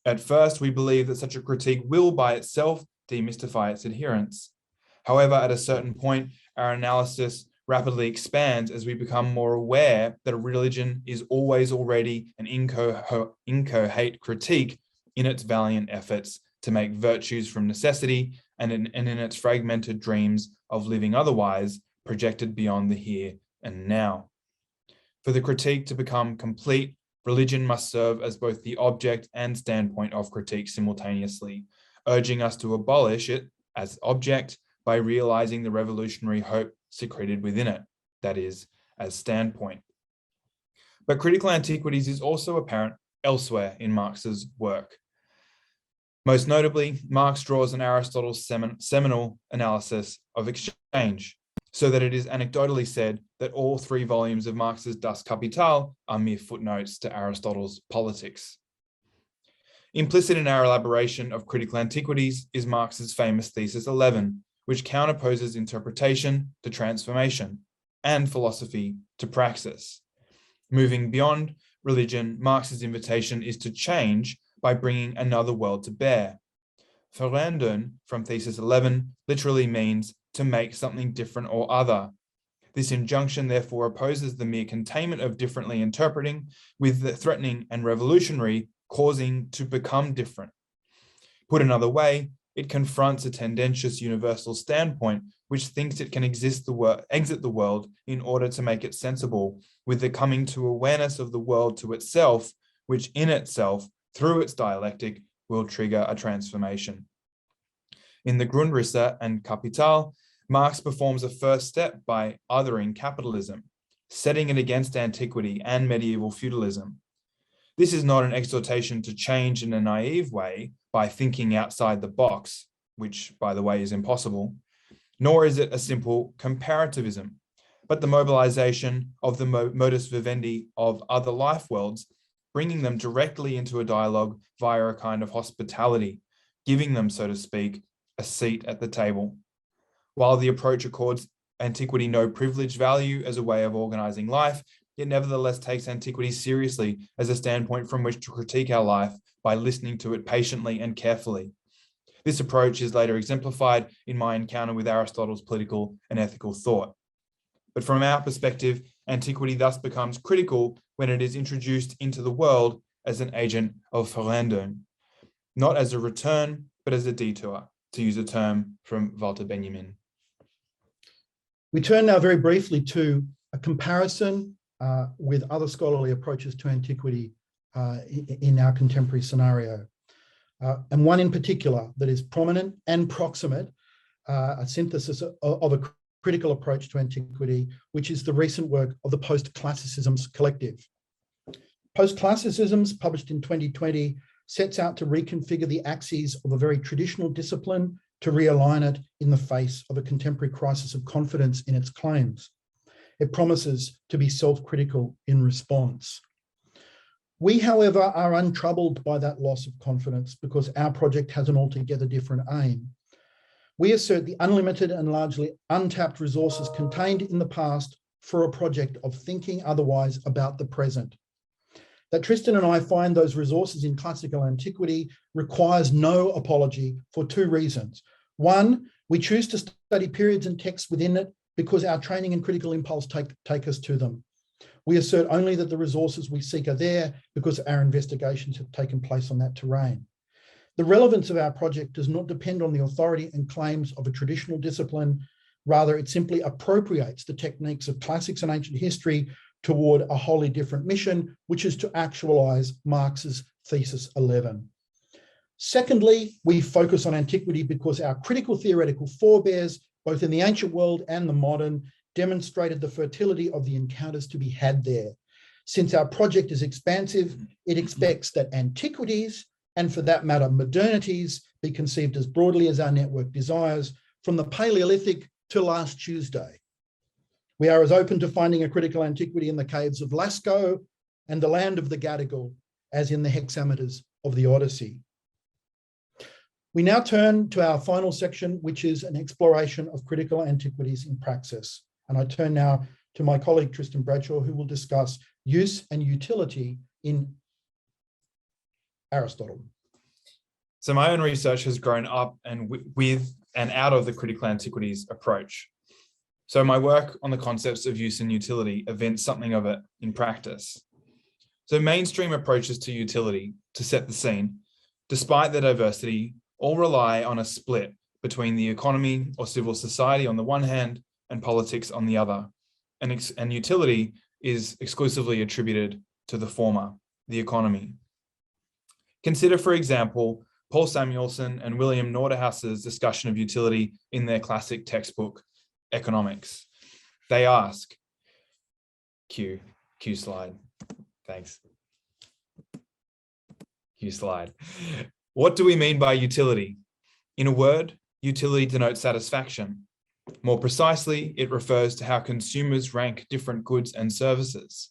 At first, we believe that such a critique will by itself demystify its adherents. However, at a certain point, our analysis rapidly expands as we become more aware that a religion is always already an incoherent critique in its valiant efforts to make virtues from necessity and in its fragmented dreams of living otherwise projected beyond the here and now. For the critique to become complete, religion must serve as both the object and standpoint of critique simultaneously, urging us to abolish it as object by realizing the revolutionary hope secreted within it, that is, as standpoint. But critical antiquities is also apparent elsewhere in Marx's work. Most notably, Marx draws on Aristotle's seminal analysis of exchange, so that it is anecdotally said that all 3 volumes of Marx's Das Kapital are mere footnotes to Aristotle's Politics. Implicit in our elaboration of critical antiquities is Marx's famous Thesis 11, which counterposes interpretation to transformation and philosophy to praxis. Moving beyond religion, Marx's invitation is to change by bringing another world to bear. Veranderen from Thesis 11 literally means to make something different or other. This injunction therefore opposes the mere containment of differently interpreting with the threatening and revolutionary causing to become different. Put another way, it confronts a tendentious universal standpoint which thinks it can exit the world in order to make it sensible, with the coming to awareness of the world to itself, which in itself, through its dialectic, will trigger a transformation. In the Grundrisse and Kapital, Marx performs a first step by othering capitalism, setting it against antiquity and medieval feudalism. This is not an exhortation to change in a naive way by thinking outside the box, which, by the way, is impossible, nor is it a simple comparativism, but the mobilization of the modus vivendi of other life worlds, bringing them directly into a dialogue via a kind of hospitality, giving them, so to speak, a seat at the table. While the approach accords antiquity no privileged value as a way of organizing life, it nevertheless takes antiquity seriously as a standpoint from which to critique our life by listening to it patiently and carefully. This approach is later exemplified in my encounter with Aristotle's political and ethical thought. But from our perspective, antiquity thus becomes critical when it is introduced into the world as an agent of Veränderung, not as a return, but as a detour, to use a term from Walter Benjamin. We turn now very briefly to a comparison with other scholarly approaches to antiquity in our contemporary scenario. And one in particular that is prominent and proximate, a synthesis of a critical approach to antiquity, which is the recent work of the Post-Classicisms Collective. Post-Classicisms, published in 2020, sets out to reconfigure the axes of a very traditional discipline to realign it in the face of a contemporary crisis of confidence in its claims. It promises to be self-critical in response. We, however, are untroubled by that loss of confidence because our project has an altogether different aim. We assert the unlimited and largely untapped resources contained in the past for a project of thinking otherwise about the present. That Tristan and I find those resources in classical antiquity requires no apology for two reasons. One, we choose to study periods and texts within it because our training and critical impulse take us to them. We assert only that the resources we seek are there because our investigations have taken place on that terrain. The relevance of our project does not depend on the authority and claims of a traditional discipline. Rather, it simply appropriates the techniques of classics and ancient history toward a wholly different mission, which is to actualize Marx's Thesis 11. Secondly, we focus on antiquity because our critical theoretical forebears, both in the ancient world and the modern, demonstrated the fertility of the encounters to be had there. Since our project is expansive, it expects that antiquities, and for that matter, modernities, be conceived as broadly as our network desires, from the Paleolithic to last Tuesday. We are as open to finding a critical antiquity in the caves of Lascaux and the land of the Gadigal as in the hexameters of the Odyssey. We now turn to our final section, which is an exploration of critical antiquities in praxis. And I turn now to my colleague, Tristan Bradshaw, who will discuss use and utility in Aristotle. So my own research has grown up and with and out of the critical antiquities approach. So my work on the concepts of use and utility evince something of it in practice. So mainstream approaches to utility, to set the scene, despite their diversity, all rely on a split between the economy or civil society on the one hand and politics on the other. And utility is exclusively attributed to the former, the economy. Consider, for example, Paul Samuelson and William Nordhaus's discussion of utility in their classic textbook, Economics. They ask, Q slide, thanks. Q slide. What do we mean by utility? In a word, utility denotes satisfaction. More precisely, it refers to how consumers rank different goods and services.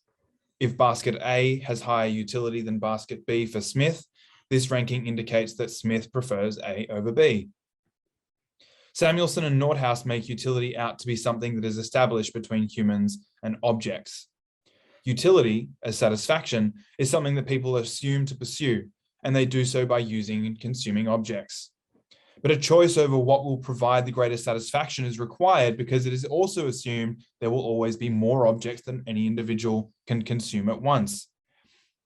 If basket A has higher utility than basket B for Smith, this ranking indicates that Smith prefers A over B. Samuelson and Nordhaus make utility out to be something that is established between humans and objects. Utility, as satisfaction, is something that people assume to pursue, and they do so by using and consuming objects. But a choice over what will provide the greatest satisfaction is required because it is also assumed there will always be more objects than any individual can consume at once.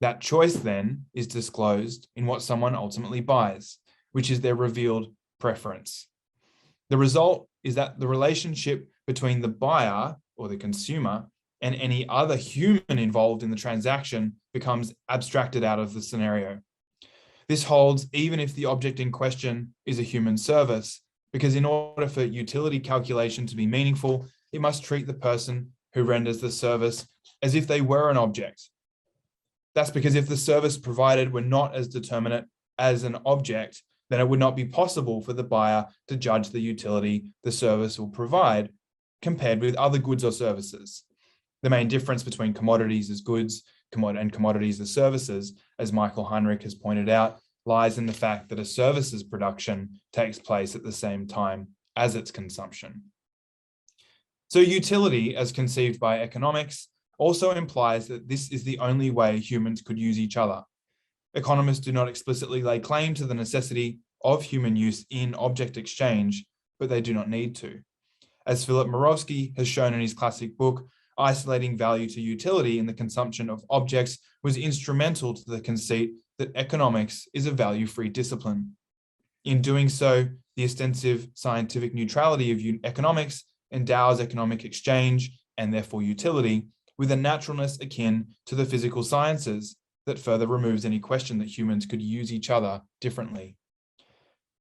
That choice then is disclosed in what someone ultimately buys, which is their revealed preference. The result is that the relationship between the buyer or the consumer and any other human involved in the transaction becomes abstracted out of the scenario. This holds even if the object in question is a human service, because in order for utility calculation to be meaningful, it must treat the person who renders the service as if they were an object. That's because if the service provided were not as determinate as an object, then it would not be possible for the buyer to judge the utility the service will provide compared with other goods or services. The main difference between commodities as goods and commodities as services, as Michael Heinrich has pointed out, lies in the fact that a service's production takes place at the same time as its consumption. So utility, as conceived by economics, also implies that this is the only way humans could use each other. Economists do not explicitly lay claim to the necessity of human use in object exchange, but they do not need to. As Philip Moravsky has shown in his classic book, isolating value to utility in the consumption of objects was instrumental to the conceit that economics is a value-free discipline. In doing so, the ostensive scientific neutrality of economics endows economic exchange, and therefore utility, with a naturalness akin to the physical sciences that further removes any question that humans could use each other differently.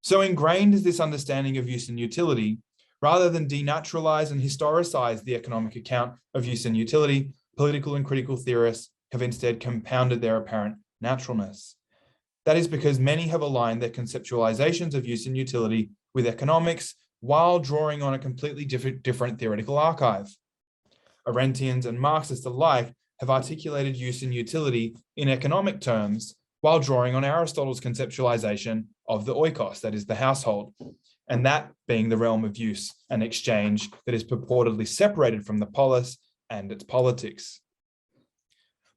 So ingrained is this understanding of use and utility, rather than denaturalize and historicize the economic account of use and utility, political and critical theorists have instead compounded their apparent naturalness. That is because many have aligned their conceptualizations of use and utility with economics while drawing on a completely different theoretical archive. Arendtians and Marxists alike have articulated use and utility in economic terms while drawing on Aristotle's conceptualization of the oikos, that is the household, and that being the realm of use and exchange that is purportedly separated from the polis and its politics.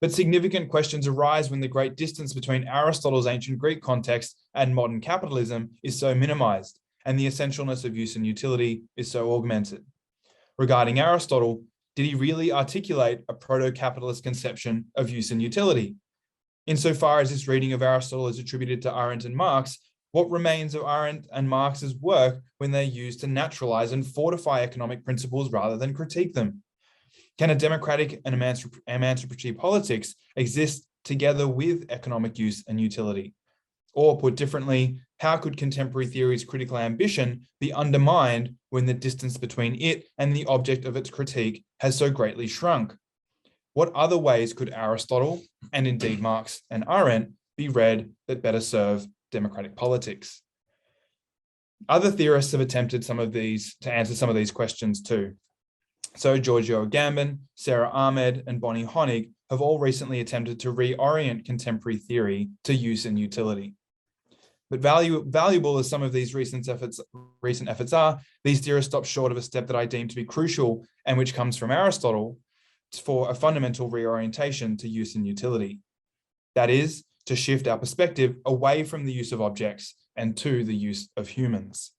But significant questions arise when the great distance between Aristotle's ancient Greek context and modern capitalism is so minimized, and the essentialness of use and utility is so augmented. Regarding Aristotle, did he really articulate a proto-capitalist conception of use and utility? Insofar as this reading of Aristotle is attributed to Arendt and Marx, what remains of Arendt and Marx's work when they're used to naturalize and fortify economic principles rather than critique them? Can a democratic and emancipatory politics exist together with economic use and utility? Or put differently, how could contemporary theory's critical ambition be undermined when the distance between it and the object of its critique has so greatly shrunk? What other ways could Aristotle, and indeed Marx and Arendt, be read that better serve democratic politics? Other theorists have attempted to answer some of these questions too. So Giorgio Agamben, Sarah Ahmed, and Bonnie Honig have all recently attempted to reorient contemporary theory to use and utility. But valuable as some of these recent efforts are, these theorists stop short of a step that I deem to be crucial and which comes from Aristotle for a fundamental reorientation to use and utility. That is, to shift our perspective away from the use of objects and to the use of humans.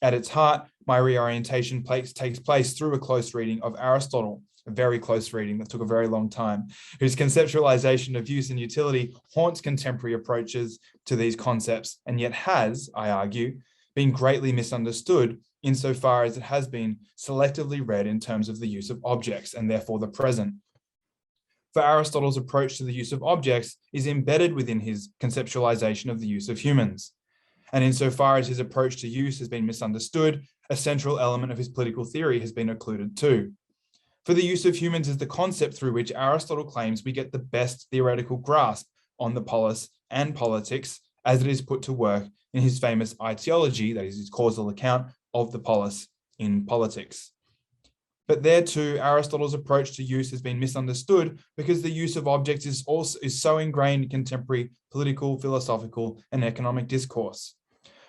At its heart, my reorientation takes place through a close reading of Aristotle, a very close reading that took a very long time, whose conceptualization of use and utility haunts contemporary approaches to these concepts, and yet has, I argue, been greatly misunderstood insofar as it has been selectively read in terms of the use of objects and therefore the present. For Aristotle's approach to the use of objects is embedded within his conceptualization of the use of humans. And insofar as his approach to use has been misunderstood, a central element of his political theory has been occluded too. For the use of humans is the concept through which Aristotle claims we get the best theoretical grasp on the polis and politics as it is put to work in his famous etiology, that is his causal account of the polis in politics. But there too, Aristotle's approach to use has been misunderstood because the use of objects is so ingrained in contemporary political, philosophical, and economic discourse.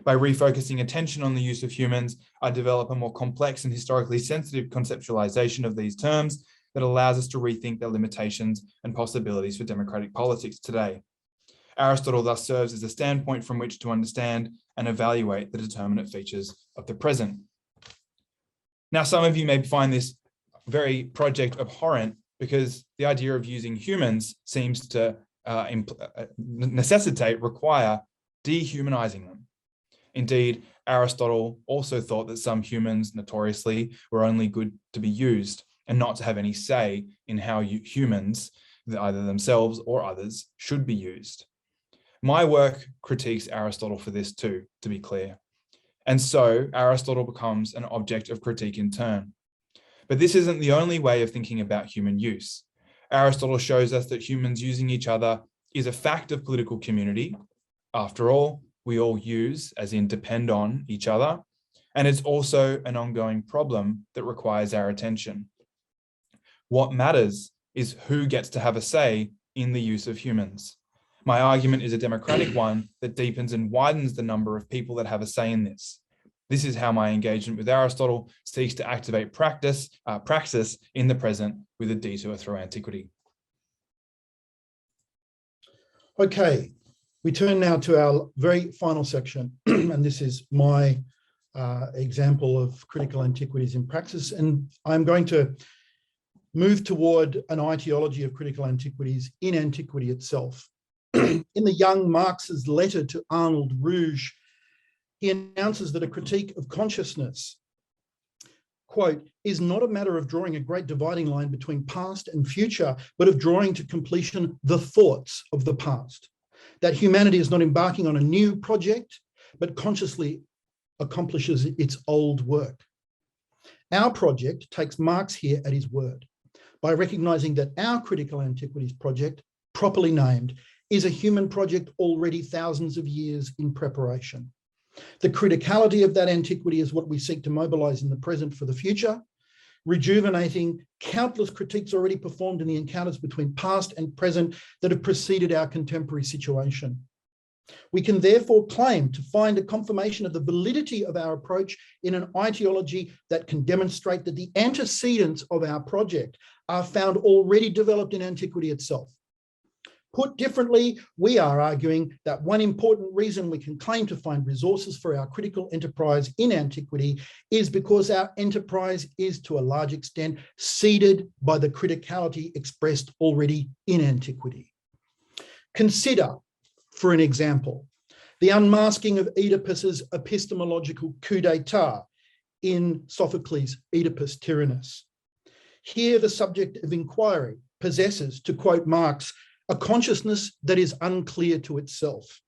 By refocusing attention on the use of humans, I develop a more complex and historically sensitive conceptualization of these terms that allows us to rethink their limitations and possibilities for democratic politics today. Aristotle thus serves as a standpoint from which to understand and evaluate the determinate features of the present. Now, some of you may find this very project abhorrent because the idea of using humans seems to require dehumanizing them. Indeed, Aristotle also thought that some humans notoriously were only good to be used and not to have any say in how humans, either themselves or others, should be used. My work critiques Aristotle for this too, to be clear. And so Aristotle becomes an object of critique in turn. But this isn't the only way of thinking about human use. Aristotle shows us that humans using each other is a fact of political community. After all, we all use, as in depend on, each other. And it's also an ongoing problem that requires our attention. What matters is who gets to have a say in the use of humans. My argument is a democratic one that deepens and widens the number of people that have a say in this. This is how my engagement with Aristotle seeks to activate praxis in the present with a detour through antiquity. Okay, we turn now to our very final section, and this is my example of critical antiquities in praxis, and I'm going to move toward an ideology of critical antiquities in antiquity itself. In the young Marx's letter to Arnold Rouge, he announces that a critique of consciousness, quote, is not a matter of drawing a great dividing line between past and future, but of drawing to completion the thoughts of the past. That humanity is not embarking on a new project, but consciously accomplishes its old work. Our project takes Marx here at his word by recognizing that our critical antiquities project, properly named, is a human project already thousands of years in preparation. The criticality of that antiquity is what we seek to mobilize in the present for the future, rejuvenating countless critiques already performed in the encounters between past and present that have preceded our contemporary situation. We can therefore claim to find a confirmation of the validity of our approach in an ideology that can demonstrate that the antecedents of our project are found already developed in antiquity itself. Put differently, we are arguing that one important reason we can claim to find resources for our critical enterprise in antiquity is because our enterprise is to a large extent seeded by the criticality expressed already in antiquity. Consider, for an example, the unmasking of Oedipus's epistemological coup d'etat in Sophocles' Oedipus Tyrannus. Here, the subject of inquiry possesses, to quote Marx, a consciousness that is unclear to itself,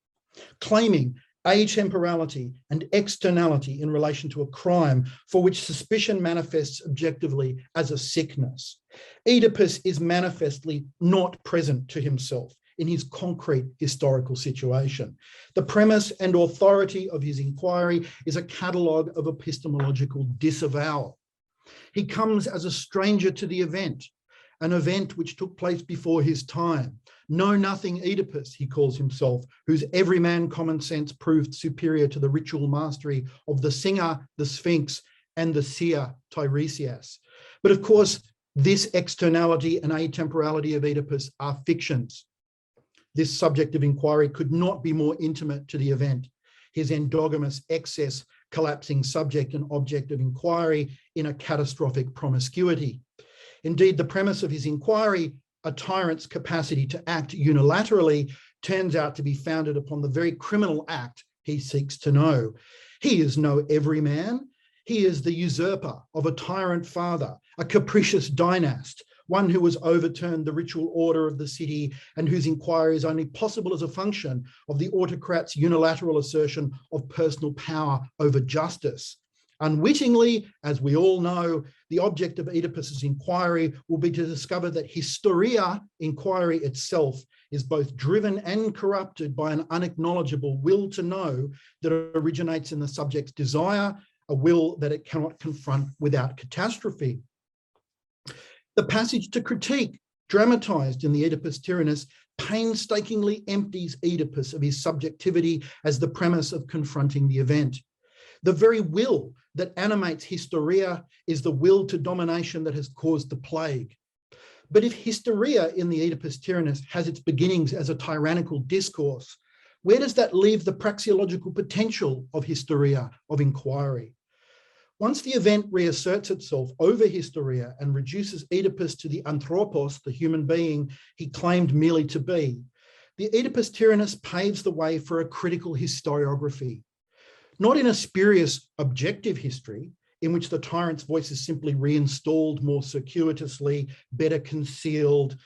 claiming atemporality and externality in relation to a crime for which suspicion manifests objectively as a sickness. Oedipus is manifestly not present to himself in his concrete historical situation. The premise and authority of his inquiry is a catalogue of epistemological disavowal. He comes as a stranger to the event, an event which took place before his time. Know-nothing Oedipus, he calls himself, whose everyman common sense proved superior to the ritual mastery of the singer, the Sphinx, and the seer Tiresias. But of course, this externality and atemporality of Oedipus are fictions. This subject of inquiry could not be more intimate to the event. His endogamous excess collapsing subject and object of inquiry in a catastrophic promiscuity. Indeed, the premise of his inquiry, a tyrant's capacity to act unilaterally, turns out to be founded upon the very criminal act he seeks to know. He is no everyman. He is the usurper of a tyrant father, a capricious dynast, one who has overturned the ritual order of the city and whose inquiry is only possible as a function of the autocrat's unilateral assertion of personal power over justice. Unwittingly, as we all know, the object of Oedipus's inquiry will be to discover that historia, inquiry itself, is both driven and corrupted by an unacknowledgeable will to know that originates in the subject's desire, a will that it cannot confront without catastrophe. The passage to critique, dramatized in the Oedipus Tyrannus, painstakingly empties Oedipus of his subjectivity as the premise of confronting the event. The very will that animates historia is the will to domination that has caused the plague. But if historia in the Oedipus Tyrannus has its beginnings as a tyrannical discourse, where does that leave the praxeological potential of historia, of inquiry? Once the event reasserts itself over historia and reduces Oedipus to the anthropos, the human being he claimed merely to be, the Oedipus Tyrannus paves the way for a critical historiography. not in a spurious objective history in which the tyrant's voice is simply reinstalled more circuitously, better concealed,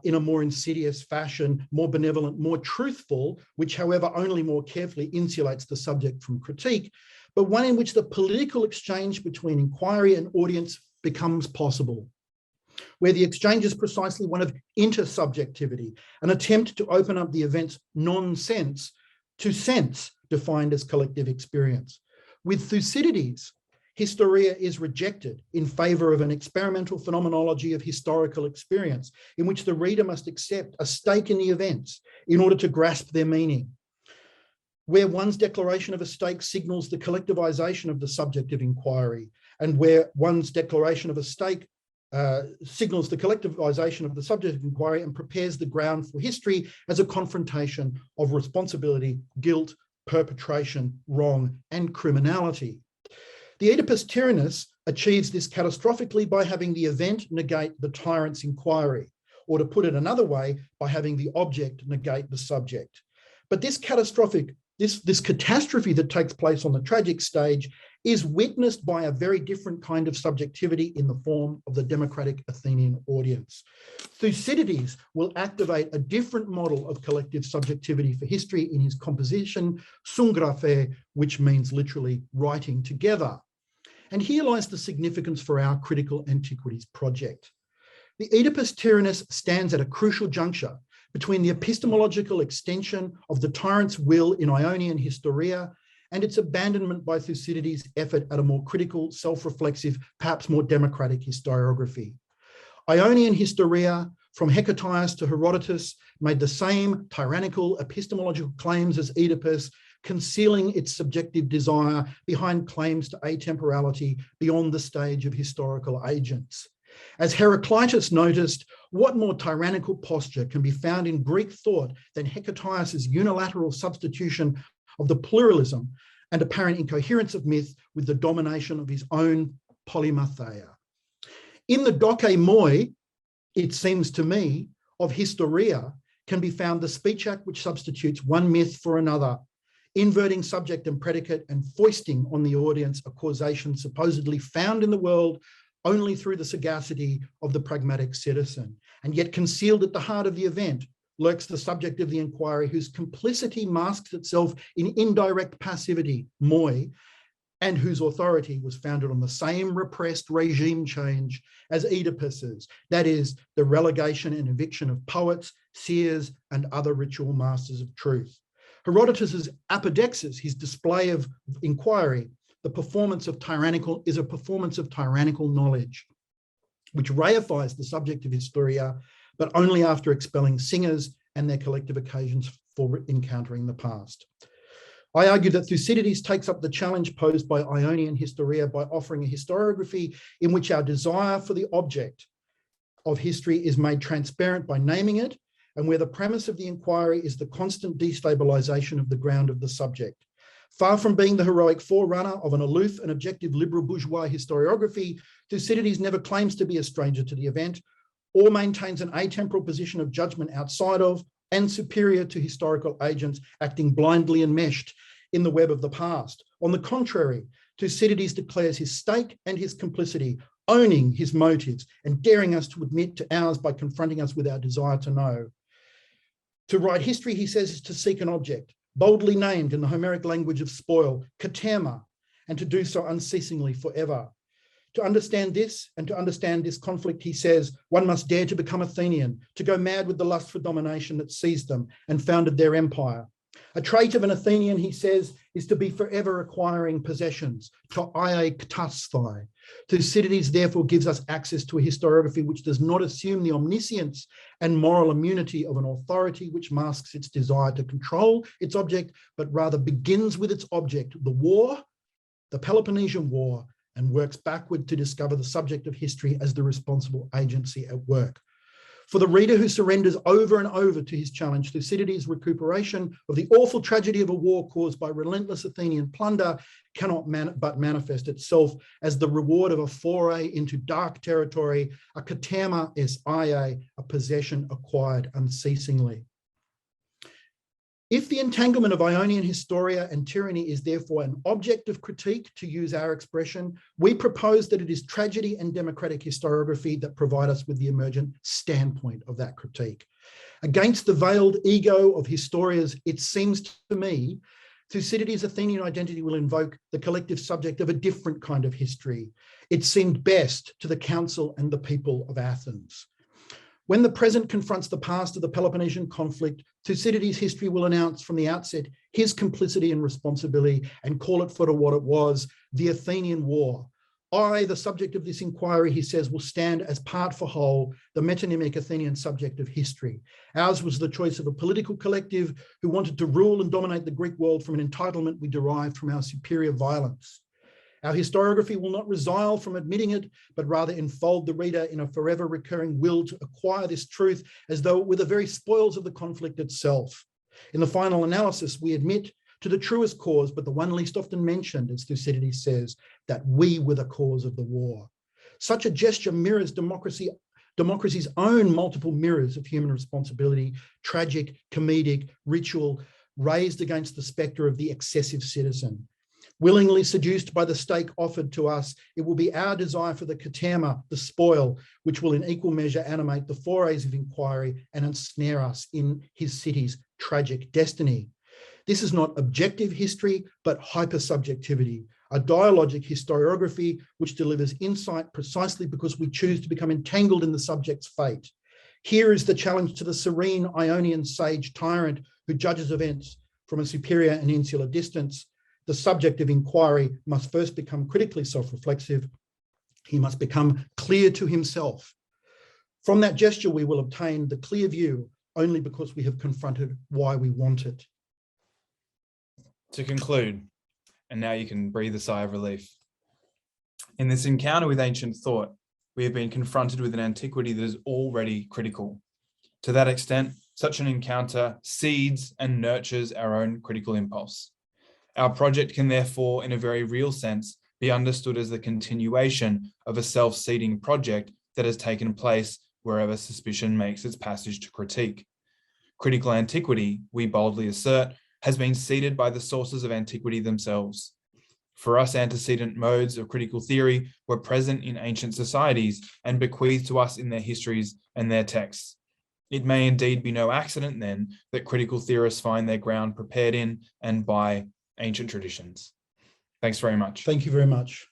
in a more insidious fashion, more benevolent, more truthful, which, however, only more carefully insulates the subject from critique, but one in which the political exchange between inquiry and audience becomes possible, where the exchange is precisely one of intersubjectivity, an attempt to open up the event's non-sense to sense defined as collective experience. With Thucydides, Historia is rejected in favour of an experimental phenomenology of historical experience, in which the reader must accept a stake in the events in order to grasp their meaning. Where one's declaration of a stake signals the collectivisation of the subject of inquiry, and where one's declaration of a stake signals the collectivisation of the subject of inquiry and prepares the ground for history as a confrontation of responsibility, guilt, perpetration, wrong, and criminality. The Oedipus Tyrannus achieves this catastrophically by having the event negate the tyrant's inquiry, or to put it another way, by having the object negate the subject. But this catastrophe that takes place on the tragic stage is witnessed by a very different kind of subjectivity in the form of the democratic Athenian audience. Thucydides will activate a different model of collective subjectivity for history in his composition, Sunggraphe, which means literally writing together. And here lies the significance for our Critical Antiquities project. The Oedipus Tyrannus stands at a crucial juncture between the epistemological extension of the tyrant's will in Ionian Historia and its abandonment by Thucydides' effort at a more critical, self-reflexive, perhaps more democratic historiography. Ionian Historia, from Hecataeus to Herodotus, made the same tyrannical epistemological claims as Oedipus, concealing its subjective desire behind claims to atemporality beyond the stage of historical agents. As Heraclitus noticed, what more tyrannical posture can be found in Greek thought than Hecataeus' unilateral substitution of the pluralism and apparent incoherence of myth with the domination of his own polymatheia? In the doke moi, it seems to me, of Historia can be found the speech act which substitutes one myth for another, inverting subject and predicate and foisting on the audience a causation supposedly found in the world only through the sagacity of the pragmatic citizen. And yet concealed at the heart of the event lurks the subject of the inquiry, whose complicity masks itself in indirect passivity, moi, and whose authority was founded on the same repressed regime change as Oedipus's, that is, the relegation and eviction of poets, seers, and other ritual masters of truth. Herodotus's apodexis, his display of inquiry, the performance of tyrannical, is a performance of tyrannical knowledge, which reifies the subject of Historia, but only after expelling singers and their collective occasions for encountering the past. I argue that Thucydides takes up the challenge posed by Ionian Historia by offering a historiography in which our desire for the object of history is made transparent by naming it, and where the premise of the inquiry is the constant destabilization of the ground of the subject. Far from being the heroic forerunner of an aloof and objective liberal bourgeois historiography, Thucydides never claims to be a stranger to the event or maintains an atemporal position of judgment outside of and superior to historical agents acting blindly enmeshed in the web of the past. On the contrary, Thucydides declares his stake and his complicity, owning his motives and daring us to admit to ours by confronting us with our desire to know. To write history, he says, is to seek an object, boldly named in the Homeric language of spoil, katerma, and to do so unceasingly forever. To understand this and to understand this conflict, he says, one must dare to become Athenian, to go mad with the lust for domination that seized them and founded their empire. A trait of an Athenian, he says, is to be forever acquiring possessions, to ie ktasthai. Thucydides therefore gives us access to a historiography which does not assume the omniscience and moral immunity of an authority which masks its desire to control its object, but rather begins with its object, the war, the Peloponnesian War, and works backward to discover the subject of history as the responsible agency at work. For the reader who surrenders over and over to his challenge, Thucydides' recuperation of the awful tragedy of a war caused by relentless Athenian plunder cannot but manifest itself as the reward of a foray into dark territory, a katerma es ie, a possession acquired unceasingly. If the entanglement of Ionian historia and tyranny is therefore an object of critique, to use our expression, we propose that it is tragedy and democratic historiography that provide us with the emergent standpoint of that critique. Against the veiled ego of historians, it seems to me Thucydides' Athenian identity will invoke the collective subject of a different kind of history. It seemed best to the council and the people of Athens. When the present confronts the past of the Peloponnesian conflict, Thucydides' history will announce from the outset his complicity and responsibility and call it for what it was, the Athenian War. I, the subject of this inquiry, he says, will stand as part for whole, the metonymic Athenian subject of history. Ours was the choice of a political collective who wanted to rule and dominate the Greek world from an entitlement we derived from our superior violence. Our historiography will not resile from admitting it, but rather enfold the reader in a forever recurring will to acquire this truth as though it were the very spoils of the conflict itself. In the final analysis, we admit to the truest cause, but the one least often mentioned, as Thucydides says, that we were the cause of the war. Such a gesture mirrors democracy's own multiple mirrors of human responsibility, tragic, comedic, ritual, raised against the spectre of the excessive citizen. Willingly seduced by the stake offered to us, it will be our desire for the katerma, the spoil, which will in equal measure animate the forays of inquiry and ensnare us in his city's tragic destiny. This is not objective history, but hypersubjectivity, a dialogic historiography which delivers insight precisely because we choose to become entangled in the subject's fate. Here is the challenge to the serene Ionian sage tyrant who judges events from a superior and insular distance. The subject of inquiry must first become critically self-reflexive. He must become clear to himself. From that gesture, we will obtain the clear view only because we have confronted why we want it. To conclude, and now you can breathe a sigh of relief. In this encounter with ancient thought, we have been confronted with an antiquity that is already critical. To that extent, such an encounter seeds and nurtures our own critical impulse. Our project can therefore, in a very real sense, be understood as the continuation of a self-seeding project that has taken place wherever suspicion makes its passage to critique. Critical antiquity, we boldly assert, has been seeded by the sources of antiquity themselves. For us, antecedent modes of critical theory were present in ancient societies and bequeathed to us in their histories and their texts. It may indeed be no accident then that critical theorists find their ground prepared in and by ancient traditions. Thanks very much. Thank you very much.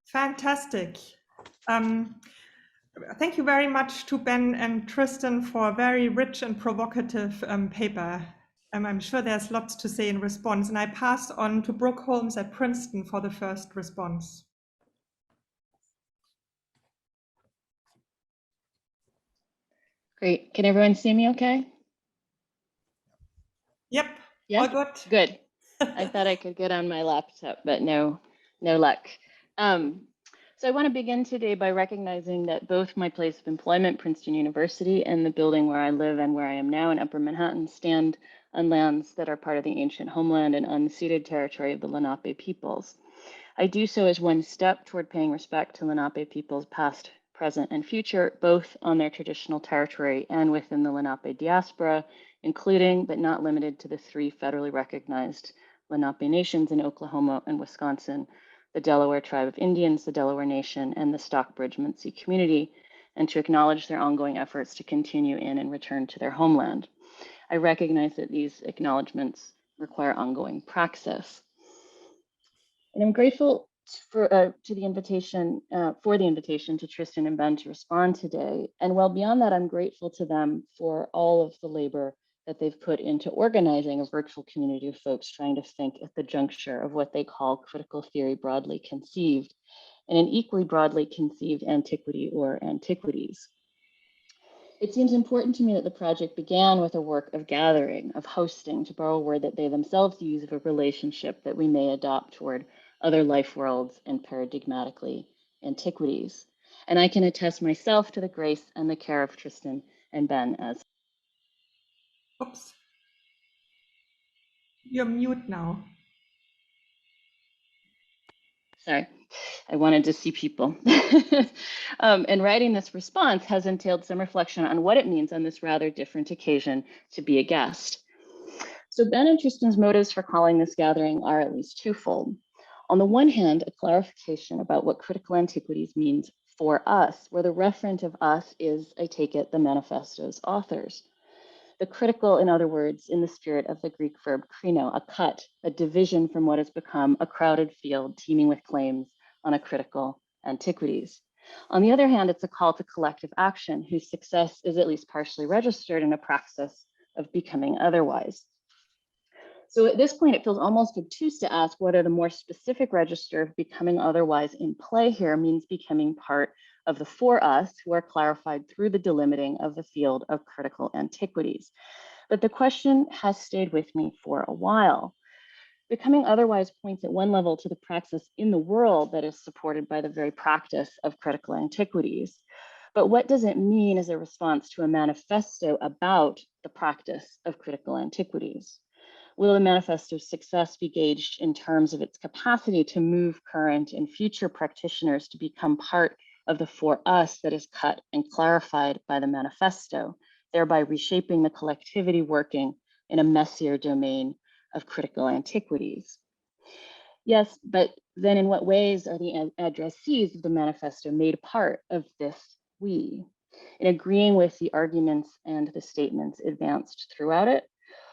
Fantastic. Thank you very much to Ben and Tristan for a very rich and provocative paper. I'm sure there's lots to say in response, and I pass on to Brooke Holmes at Princeton for the first response. Great. Can everyone see me okay? Yep. Yeah. All good. Good. I thought I could get on my laptop, but no luck. So I want to begin today by recognizing that both my place of employment, Princeton University, and the building where I live and where I am now in Upper Manhattan stand on lands that are part of the ancient homeland and unceded territory of the Lenape peoples. I do so as one step toward paying respect to Lenape peoples past, present, and future, both on their traditional territory and within the Lenape diaspora, including but not limited to the 3 federally recognized Lenape nations in Oklahoma and Wisconsin, the Delaware Tribe of Indians, the Delaware Nation, and the Stockbridge-Munsee community, and to acknowledge their ongoing efforts to continue in and return to their homeland. I recognize that these acknowledgements require ongoing praxis. And I'm grateful for the invitation to Tristan and Ben to respond today. And well beyond that, I'm grateful to them for all of the labor that they've put into organizing a virtual community of folks trying to think at the juncture of what they call critical theory broadly conceived, and an equally broadly conceived antiquity or antiquities. It seems important to me that the project began with a work of gathering, of hosting, to borrow a word that they themselves use, of a relationship that we may adopt toward other life worlds and paradigmatically antiquities. And I can attest myself to the grace and the care of Tristan and Ben as. Oops. You're mute now. Sorry. I wanted to see people. And writing this response has entailed some reflection on what it means on this rather different occasion to be a guest. So Ben and Tristan's motives for calling this gathering are at least twofold. On the one hand, a clarification about what critical antiquities means for us, where the referent of us is, I take it, the manifesto's authors. The critical, in other words, in the spirit of the Greek verb krino, a cut, a division from what has become a crowded field teeming with claims on a critical antiquities. On the other hand, it's a call to collective action whose success is at least partially registered in a praxis of becoming otherwise. So at this point, it feels almost obtuse to ask whether the more specific register of becoming otherwise in play here means becoming part of the for us who are clarified through the delimiting of the field of critical antiquities. But the question has stayed with me for a while. Becoming otherwise points at one level to the praxis in the world that is supported by the very practice of critical antiquities. But what does it mean as a response to a manifesto about the practice of critical antiquities? Will the manifesto's success be gauged in terms of its capacity to move current and future practitioners to become part of the for us that is cut and clarified by the manifesto, thereby reshaping the collectivity working in a messier domain of critical antiquities? Yes, but then in what ways are the addressees of the manifesto made part of this we? In agreeing with the arguments and the statements advanced throughout it?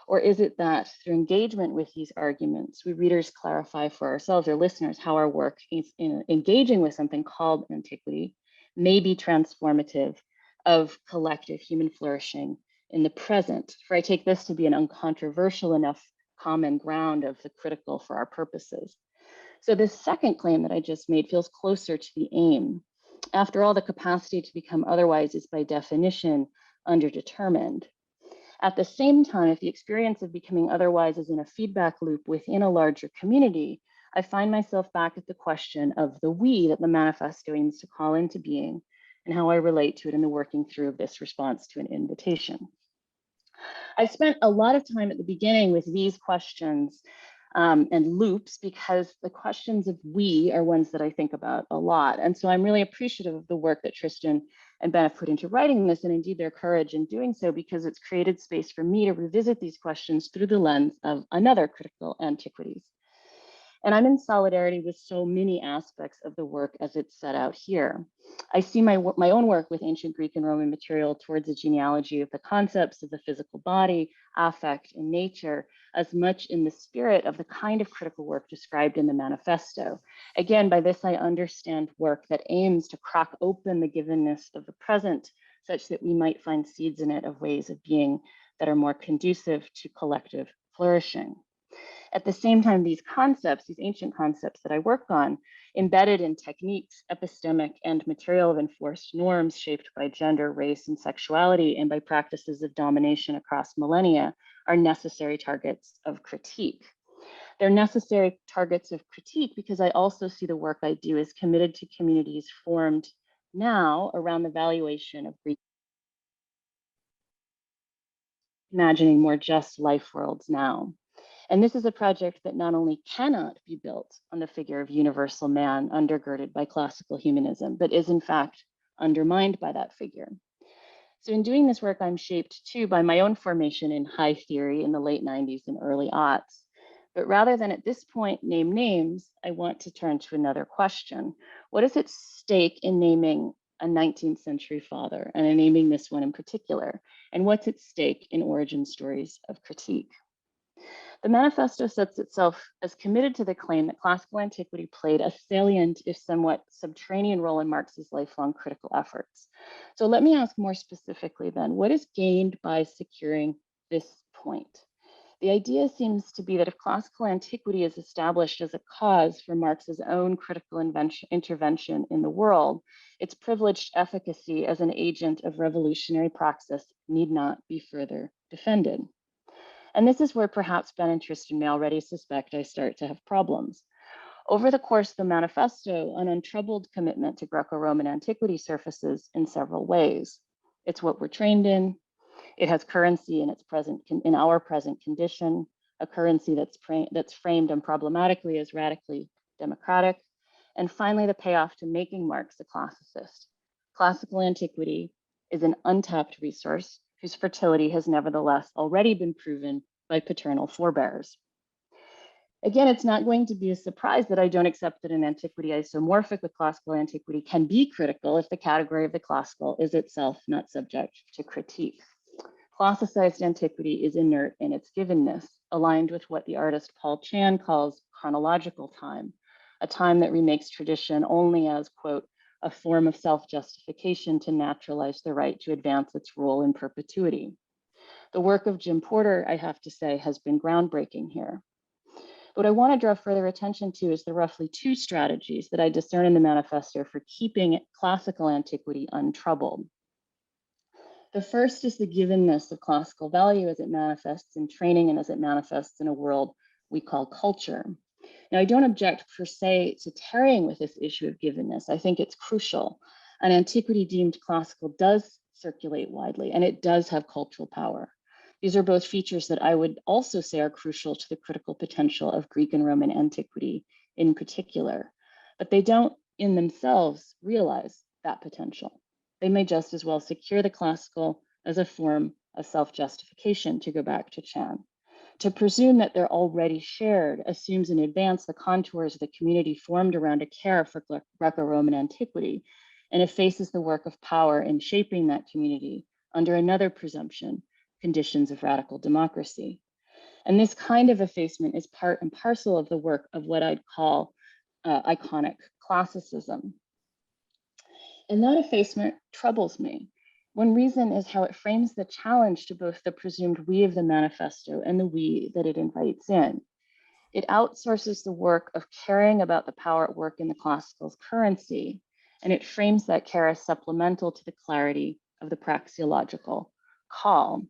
Or is it that through engagement with these arguments, we readers clarify for ourselves or listeners how our work is in engaging with something called antiquity may be transformative of collective human flourishing in the present? For I take this to be an uncontroversial enough common ground of the critical for our purposes. So this second claim that I just made feels closer to the aim. After all, the capacity to become otherwise is by definition underdetermined. At the same time, if the experience of becoming otherwise is in a feedback loop within a larger community, I find myself back at the question of the we that the manifesto aims to call into being and how I relate to it in the working through of this response to an invitation. I spent a lot of time at the beginning with these questions and loops because the questions of we are ones that I think about a lot. And so I'm really appreciative of the work that Tristan and Ben have put into writing this, and indeed their courage in doing so, because it's created space for me to revisit these questions through the lens of another critical antiquities. And I'm in solidarity with so many aspects of the work as it's set out here. I see my own work with ancient Greek and Roman material towards a genealogy of the concepts of the physical body, affect, and nature, as much in the spirit of the kind of critical work described in the manifesto. Again, by this I understand work that aims to crack open the givenness of the present, such that we might find seeds in it of ways of being that are more conducive to collective flourishing. At the same time, these concepts, these ancient concepts that I work on, embedded in techniques, epistemic and material of enforced norms shaped by gender, race, and sexuality, and by practices of domination across millennia, are necessary targets of critique. They're necessary targets of critique because I also see the work I do as committed to communities formed now around the valuation of imagining more just life worlds now. And this is a project that not only cannot be built on the figure of universal man undergirded by classical humanism, but is in fact undermined by that figure. So in doing this work, I'm shaped too by my own formation in high theory in the late 90s and early aughts. But rather than at this point name names, I want to turn to another question. What is at stake in naming a 19th century father, and in naming this one in particular? And what's at stake in origin stories of critique? The manifesto sets itself as committed to the claim that classical antiquity played a salient, if somewhat subterranean role in Marx's lifelong critical efforts. So let me ask more specifically then, what is gained by securing this point? The idea seems to be that if classical antiquity is established as a cause for Marx's own critical intervention in the world, its privileged efficacy as an agent of revolutionary praxis need not be further defended. And this is where perhaps Ben and Tristan may already suspect I start to have problems. Over the course of the manifesto, an untroubled commitment to Greco-Roman antiquity surfaces in several ways. It's what we're trained in. It has currency in our present condition, a currency that's framed unproblematically as radically democratic. And finally, the payoff to making Marx a classicist. Classical antiquity is an untapped resource whose fertility has nevertheless already been proven by paternal forebears. Again, it's not going to be a surprise that I don't accept that an antiquity isomorphic with classical antiquity can be critical if the category of the classical is itself not subject to critique. Classicized antiquity is inert in its givenness, aligned with what the artist Paul Chan calls chronological time, a time that remakes tradition only as, quote, a form of self-justification to naturalize the right to advance its role in perpetuity. The work of Jim Porter, I have to say, has been groundbreaking here. What I want to draw further attention to is the roughly 2 strategies that I discern in the manifesto for keeping classical antiquity untroubled. The first is the givenness of classical value as it manifests in training and as it manifests in a world we call culture. Now, I don't object per se to tarrying with this issue of givenness. I think it's crucial. An antiquity deemed classical does circulate widely, and it does have cultural power. These are both features that I would also say are crucial to the critical potential of Greek and Roman antiquity in particular, but they don't in themselves realize that potential. They may just as well secure the classical as a form of self-justification, to go back to Chan. To presume that they're already shared assumes in advance the contours of the community formed around a care for Greco-Roman antiquity and effaces the work of power in shaping that community under another presumption, conditions of radical democracy. And this kind of effacement is part and parcel of the work of what I'd call iconic classicism. And that effacement troubles me. One reason is how it frames the challenge to both the presumed we of the manifesto and the we that it invites in. It outsources the work of caring about the power at work in the classical's currency, and it frames that care as supplemental to the clarity of the praxeological call.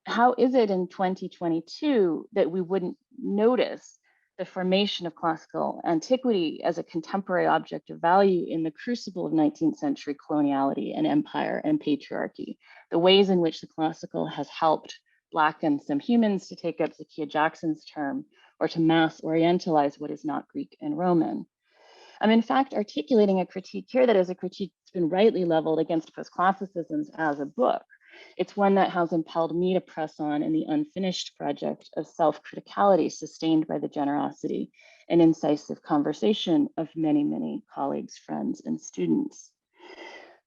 How is it in 2022 that we wouldn't notice the formation of classical antiquity as a contemporary object of value in the crucible of 19th century coloniality and empire and patriarchy, the ways in which the classical has helped blacken some humans, to take up Zakiya Jackson's term, or to mass orientalize what is not Greek and Roman. I'm in fact articulating a critique here that is a critique that's been rightly leveled against post-classicisms as a book. It's one that has impelled me to press on in the unfinished project of self-criticality sustained by the generosity and incisive conversation of many, many colleagues, friends, and students.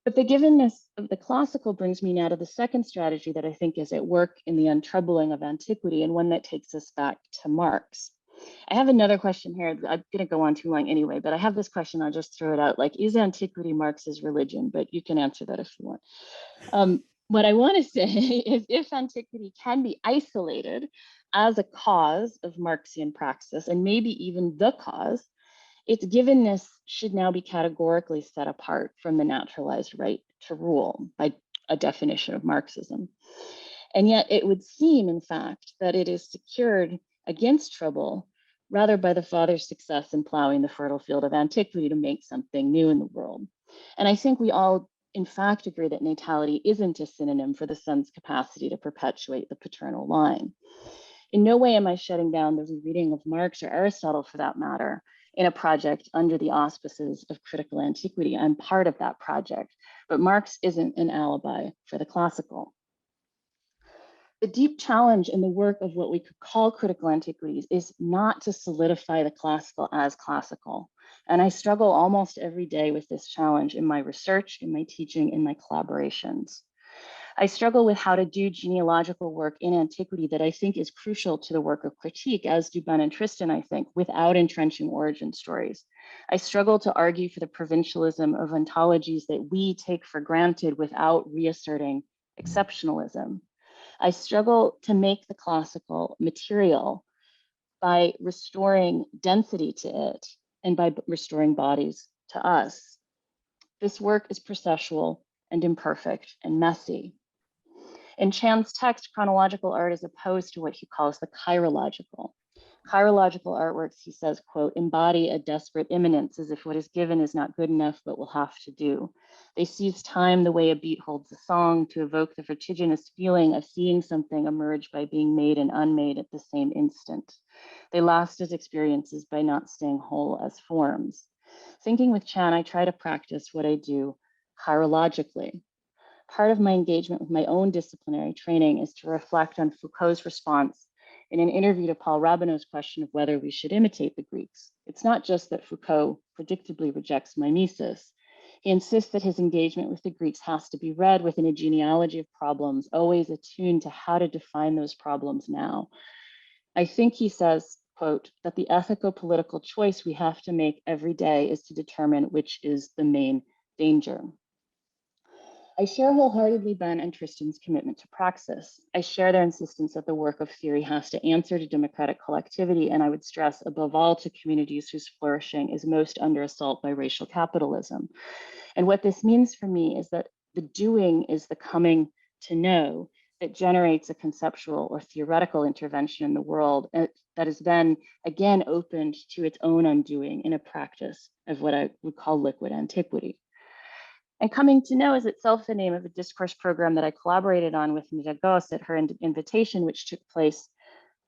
But the givenness of the classical brings me now to the second strategy that I think is at work in the untroubling of antiquity, and one that takes us back to Marx. I have another question here. I'm going to go on too long anyway, but I have this question. I'll just throw it out. Like, is antiquity Marx's religion? But you can answer that if you want. What I want to say is, if antiquity can be isolated as a cause of Marxian praxis, and maybe even the cause, its givenness should now be categorically set apart from the naturalized right to rule by a definition of Marxism. And yet it would seem, in fact, that it is secured against trouble rather by the father's success in plowing the fertile field of antiquity to make something new in the world. And I think we all, in fact, agree that natality isn't a synonym for the son's capacity to perpetuate the paternal line. In no way am I shutting down the rereading of Marx or Aristotle, for that matter, in a project under the auspices of critical antiquity. I'm part of that project, but Marx isn't an alibi for the classical. The deep challenge in the work of what we could call critical antiquities is not to solidify the classical as classical. And I struggle almost every day with this challenge in my research, in my teaching, in my collaborations. I struggle with how to do genealogical work in antiquity that I think is crucial to the work of critique, as do Ben and Tristan, I think, without entrenching origin stories. I struggle to argue for the provincialism of ontologies that we take for granted without reasserting exceptionalism. I struggle to make the classical material by restoring density to it and by restoring bodies to us. This work is processual and imperfect and messy. In Chan's text, chronological art is opposed to what he calls the chirological. Chirological artworks, he says, quote, embody a desperate immanence, as if what is given is not good enough, but will have to do. They seize time the way a beat holds a song to evoke the vertiginous feeling of seeing something emerge by being made and unmade at the same instant. They last as experiences by not staying whole as forms. Thinking with Chan, I try to practice what I do chirologically. Part of my engagement with my own disciplinary training is to reflect on Foucault's response in an interview to Paul Rabineau's question of whether we should imitate the Greeks. It's not just that Foucault predictably rejects mimesis. He insists that his engagement with the Greeks has to be read within a genealogy of problems, always attuned to how to define those problems now. I think he says, quote, that the ethico-political choice we have to make every day is to determine which is the main danger. I share wholeheartedly Ben and Tristan's commitment to praxis. I share their insistence that the work of theory has to answer to democratic collectivity, and I would stress above all to communities whose flourishing is most under assault by racial capitalism. And what this means for me is that the doing is the coming to know that generates a conceptual or theoretical intervention in the world that is then again opened to its own undoing in a practice of what I would call liquid antiquity. And coming to know is itself the name of a discourse program that I collaborated on with Nida Ghosh at her invitation, which took place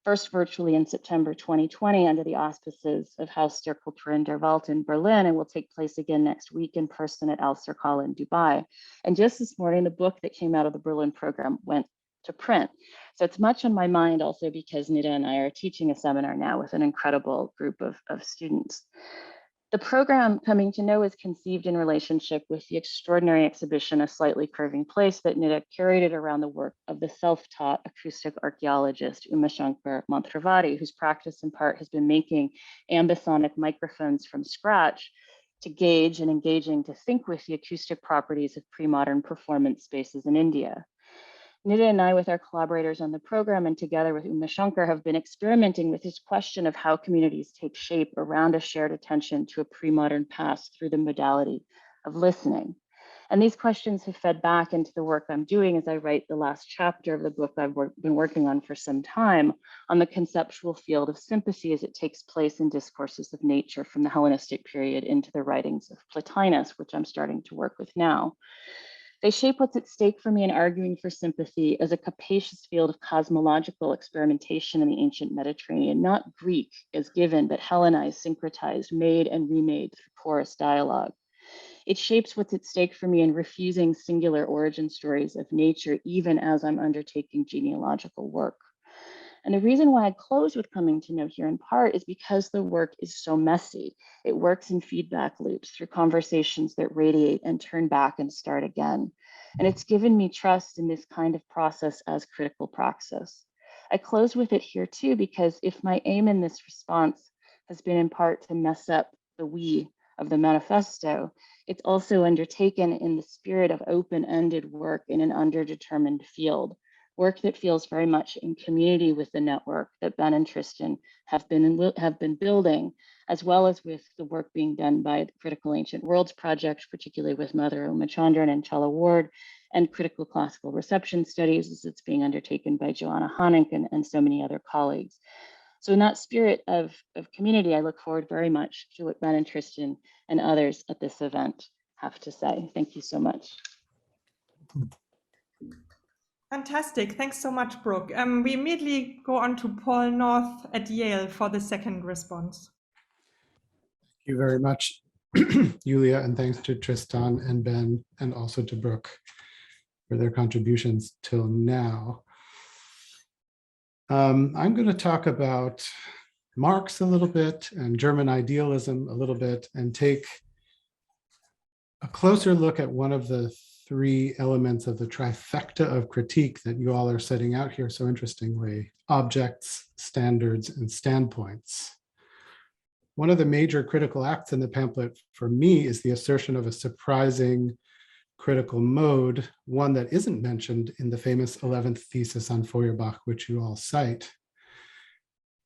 first virtually in September 2020 under the auspices of Haus der Kulturen der Welt in Berlin, and will take place again next week in person at Al Serkal in Dubai. And just this morning, the book that came out of the Berlin program went to print. So it's much on my mind also because Nida and I are teaching a seminar now with an incredible group of students. The program Coming to Know is conceived in relationship with the extraordinary exhibition, A Slightly Curving Place, that Nida curated around the work of the self-taught acoustic archaeologist Umashankar Mantravadi, whose practice in part has been making ambisonic microphones from scratch to gauge and engaging to think with the acoustic properties of pre-modern performance spaces in India. Nida and I, with our collaborators on the program and together with Umashankar, have been experimenting with this question of how communities take shape around a shared attention to a pre-modern past through the modality of listening. And these questions have fed back into the work I'm doing as I write the last chapter of the book I've been working on for some time on the conceptual field of sympathy as it takes place in discourses of nature from the Hellenistic period into the writings of Plotinus, which I'm starting to work with now. They shape what's at stake for me in arguing for sympathy as a capacious field of cosmological experimentation in the ancient Mediterranean, not Greek as given, but Hellenized, syncretized, made and remade through porous dialogue. It shapes what's at stake for me in refusing singular origin stories of nature, even as I'm undertaking genealogical work. And the reason why I close with Coming to Know here in part is because the work is so messy. It works in feedback loops through conversations that radiate and turn back and start again. And it's given me trust in this kind of process as critical praxis. I close with it here too, because if my aim in this response has been in part to mess up the we of the manifesto, it's also undertaken in the spirit of open-ended work in an underdetermined field. Work that feels very much in community with the network that Ben and Tristan have been building, as well as with the work being done by the Critical Ancient Worlds Project, particularly with Mother Umachandran and Chala Ward, and Critical Classical Reception Studies as it's being undertaken by Joanna Honig and so many other colleagues. So in that spirit of community, I look forward very much to what Ben and Tristan and others at this event have to say. Thank you so much. Fantastic. Thanks so much, Brooke. We immediately go on to Paul North at Yale for the second response. Thank you very much, Julia, and thanks to Tristan and Ben, and also to Brooke for their contributions till now. I'm going to talk about Marx a little bit and German idealism a little bit and take a closer look at one of the three elements of the trifecta of critique that you all are setting out here so interestingly: objects, standards, and standpoints. One of the major critical acts in the pamphlet for me is the assertion of a surprising critical mode, one that isn't mentioned in the famous 11th thesis on Feuerbach, which you all cite.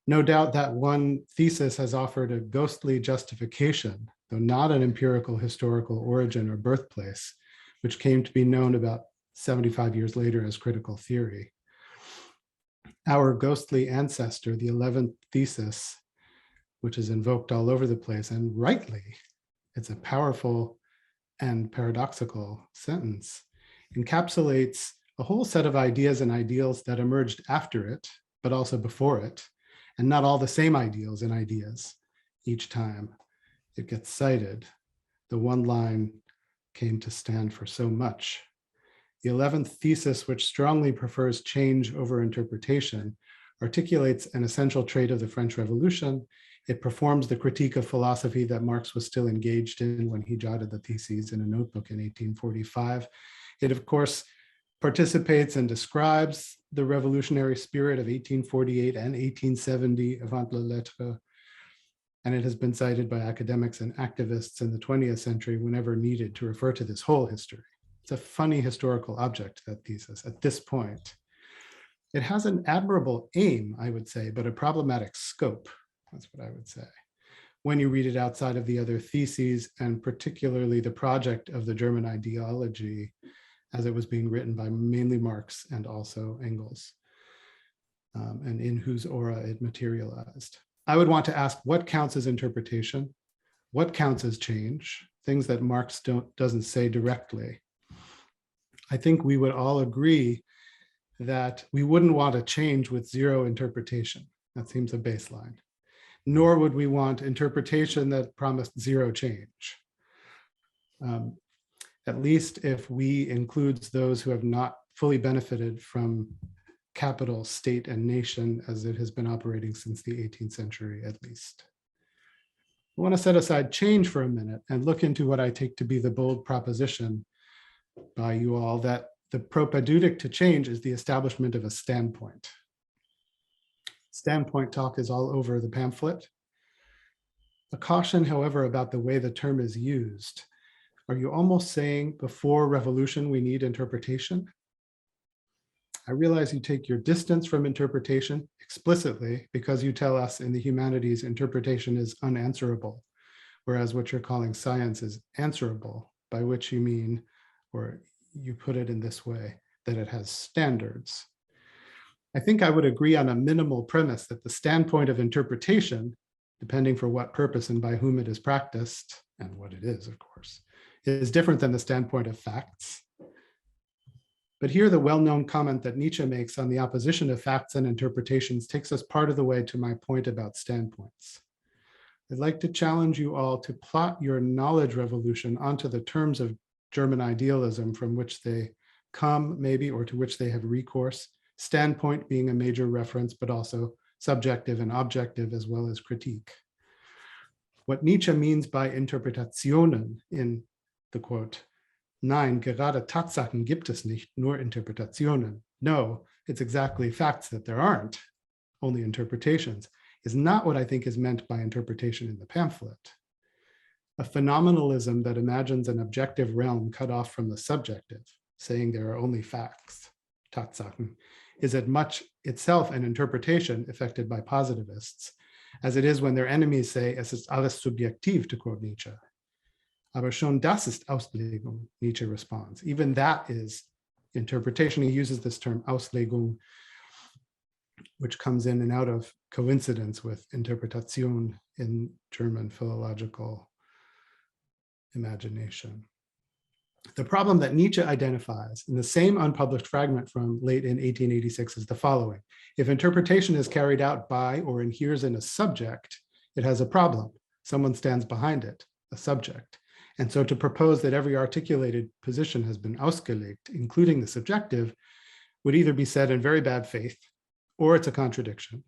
No doubt that one thesis has offered a ghostly justification, though not an empirical historical origin or birthplace, which came to be known about 75 years later as critical theory. Our ghostly ancestor, the 11th thesis, which is invoked all over the place, and rightly, it's a powerful and paradoxical sentence, encapsulates a whole set of ideas and ideals that emerged after it, but also before it, and not all the same ideals and ideas each time. it gets cited. The one line came to stand for so much. The 11th thesis, which strongly prefers change over interpretation, articulates an essential trait of the French Revolution. It performs the critique of philosophy that Marx was still engaged in when he jotted the theses in a notebook in 1845. It, of course, participates and describes the revolutionary spirit of 1848 and 1870 avant la lettre, and it has been cited by academics and activists in the 20th century whenever needed to refer to this whole history. It's a funny historical object, that thesis, at this point. It has an admirable aim, I would say, but a problematic scope. That's what I would say. When you read it outside of the other theses, and particularly the project of the German ideology as it was being written by mainly Marx and also Engels, and in whose aura it materialized. I would want to ask what counts as interpretation, what counts as change, things that Marx doesn't say directly. I think we would all agree that we wouldn't want a change with zero interpretation. That seems a baseline. Nor would we want interpretation that promised zero change. At least if we includes those who have not fully benefited from capital, state, and nation as it has been operating since the 18th century, at least. I want to set aside change for a minute and look into what I take to be the bold proposition by you all that the propaedeutic to change is the establishment of a standpoint. Standpoint talk is all over the pamphlet. A caution, however, about the way the term is used. Are you almost saying before revolution we need interpretation? I realize you take your distance from interpretation explicitly because you tell us in the humanities interpretation is unanswerable, whereas what you're calling science is answerable, by which you mean, or you put it in this way, that it has standards. I think I would agree on a minimal premise that the standpoint of interpretation, depending for what purpose and by whom it is practiced, and what it is, of course, is different than the standpoint of facts. But here the well-known comment that Nietzsche makes on the opposition of facts and interpretations takes us part of the way to my point about standpoints. I'd like to challenge you all to plot your knowledge revolution onto the terms of German idealism from which they come, maybe, or to which they have recourse, standpoint being a major reference, but also subjective and objective as well as critique. What Nietzsche means by Interpretationen in the quote, Nein, gerade Tatsachen gibt es nicht, nur Interpretationen. No, it's exactly facts that there aren't, only interpretations, is not what I think is meant by interpretation in the pamphlet. A phenomenalism that imagines an objective realm cut off from the subjective, saying there are only facts, Tatsachen, is as much itself an interpretation affected by positivists, as it is when their enemies say, es ist alles subjektiv, to quote Nietzsche. Aber schon das ist Auslegung, Nietzsche responds. Even that is interpretation. He uses this term Auslegung, which comes in and out of coincidence with Interpretation in German philological imagination. The problem that Nietzsche identifies in the same unpublished fragment from late in 1886 is the following. If interpretation is carried out by or inheres in a subject, it has a problem. Someone stands behind it, a subject. And so to propose that every articulated position has been ausgelegt, including the subjective, would either be said in very bad faith, or it's a contradiction,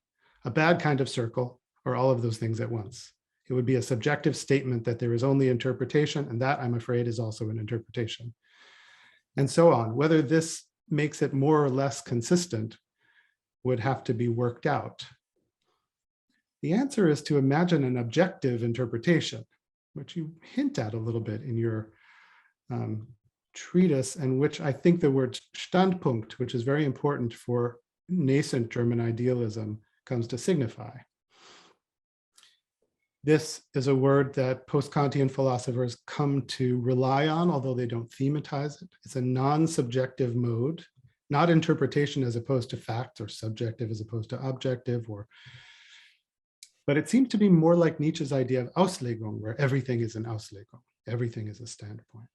a bad kind of circle, or all of those things at once. It would be a subjective statement that there is only interpretation, and that, I'm afraid, is also an interpretation. And so on. Whether this makes it more or less consistent would have to be worked out. The answer is to imagine an objective interpretation, which you hint at a little bit in your treatise, and which I think the word Standpunkt, which is very important for nascent German idealism, comes to signify. This is a word that post-Kantian philosophers come to rely on, although they don't thematize it. It's a non-subjective mode, not interpretation as opposed to fact, or subjective as opposed to objective, but it seems to be more like Nietzsche's idea of Auslegung, where everything is an Auslegung, everything is a standpoint.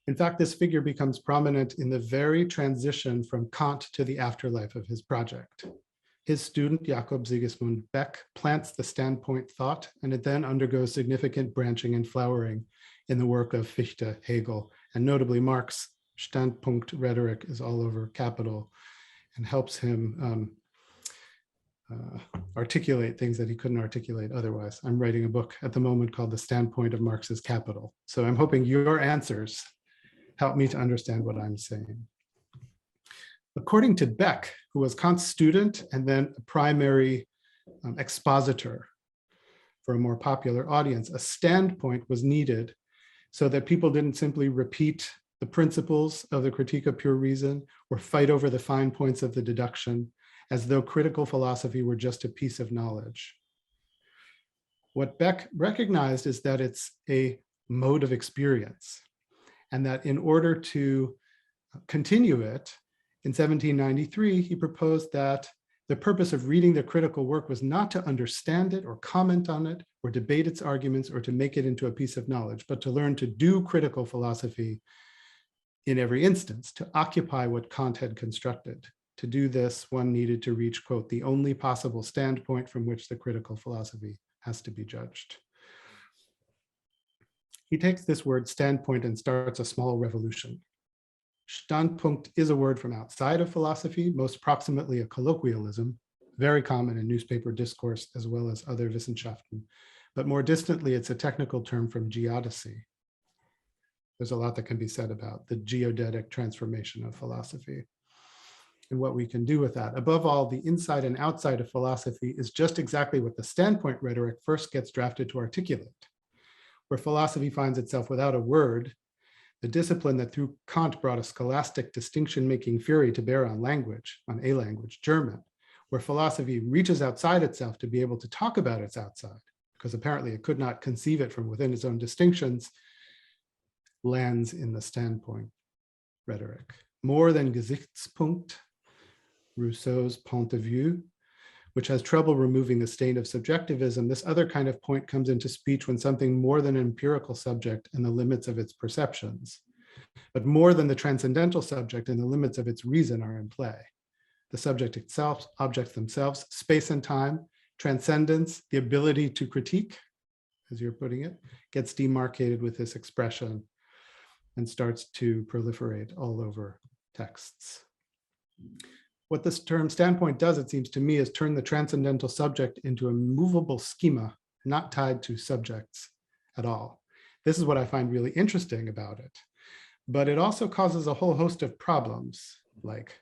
In fact, this figure becomes prominent in the very transition from Kant to the afterlife of his project. His student, Jakob Sigismund Beck, plants the standpoint thought, and it then undergoes significant branching and flowering in the work of Fichte, Hegel, and notably Marx. Standpunkt rhetoric is all over capital and helps him articulate things that he couldn't articulate otherwise. I'm writing a book at the moment called The Standpoint of Marx's Capital. So I'm hoping your answers help me to understand what I'm saying. According to Beck, who was Kant's student and then a primary expositor for a more popular audience, a standpoint was needed so that people didn't simply repeat the principles of the Critique of Pure Reason or fight over the fine points of the deduction as though critical philosophy were just a piece of knowledge. What Beck recognized is that it's a mode of experience, and that in order to continue it, in 1793, he proposed that the purpose of reading the critical work was not to understand it or comment on it or debate its arguments or to make it into a piece of knowledge, but to learn to do critical philosophy in every instance, to occupy what Kant had constructed. To do this, one needed to reach, quote, the only possible standpoint from which the critical philosophy has to be judged. He takes this word standpoint and starts a small revolution. Standpunkt is a word from outside of philosophy, most proximately a colloquialism, very common in newspaper discourse as well as other Wissenschaften, but more distantly, it's a technical term from geodesy. There's a lot that can be said about the geodetic transformation of philosophy and what we can do with that. Above all, the inside and outside of philosophy is just exactly what the standpoint rhetoric first gets drafted to articulate. Where philosophy finds itself without a word, the discipline that through Kant brought a scholastic distinction-making fury to bear on language, on a language, German, where philosophy reaches outside itself to be able to talk about its outside, because apparently it could not conceive it from within its own distinctions, lands in the standpoint rhetoric. More than Gesichtspunkt, Rousseau's point of view, which has trouble removing the stain of subjectivism, this other kind of point comes into speech when something more than an empirical subject and the limits of its perceptions, but more than the transcendental subject and the limits of its reason are in play. The subject itself, objects themselves, space and time, transcendence, the ability to critique, as you're putting it, gets demarcated with this expression and starts to proliferate all over texts. What this term standpoint does, it seems to me, is turn the transcendental subject into a movable schema, not tied to subjects at all. This is what I find really interesting about it. But it also causes a whole host of problems, like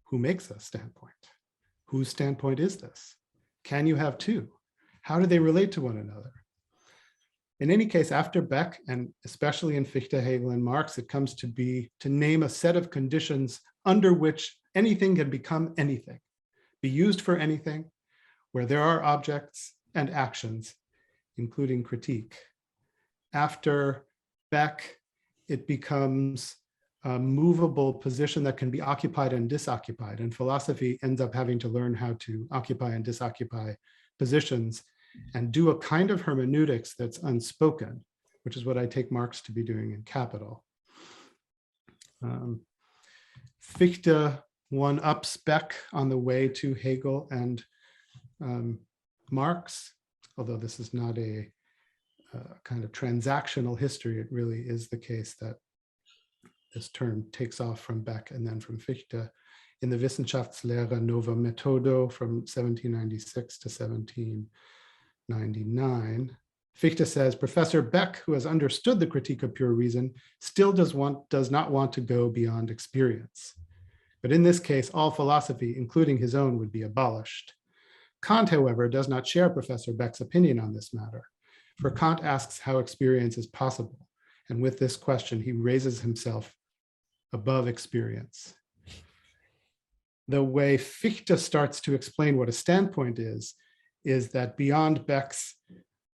who makes a standpoint? Whose standpoint is this? Can you have two? How do they relate to one another? In any case, after Beck, and especially in Fichte, Hegel, and Marx, it comes to be to name a set of conditions under which anything can become anything, be used for anything, where there are objects and actions, including critique. After Beck, it becomes a movable position that can be occupied and disoccupied, and philosophy ends up having to learn how to occupy and disoccupy positions and do a kind of hermeneutics that's unspoken, which is what I take Marx to be doing in Capital. Fichte one-ups Beck on the way to Hegel and Marx, although this is not a kind of transactional history, it really is the case that this term takes off from Beck and then from Fichte in the Wissenschaftslehre Nova Methodo from 1796 to 1799. Fichte says, Professor Beck, who has understood the Critique of Pure Reason, still does not want to go beyond experience. But in this case, all philosophy, including his own, would be abolished. Kant, however, does not share Professor Beck's opinion on this matter, for Kant asks how experience is possible. And with this question, he raises himself above experience. The way Fichte starts to explain what a standpoint is that beyond Beck's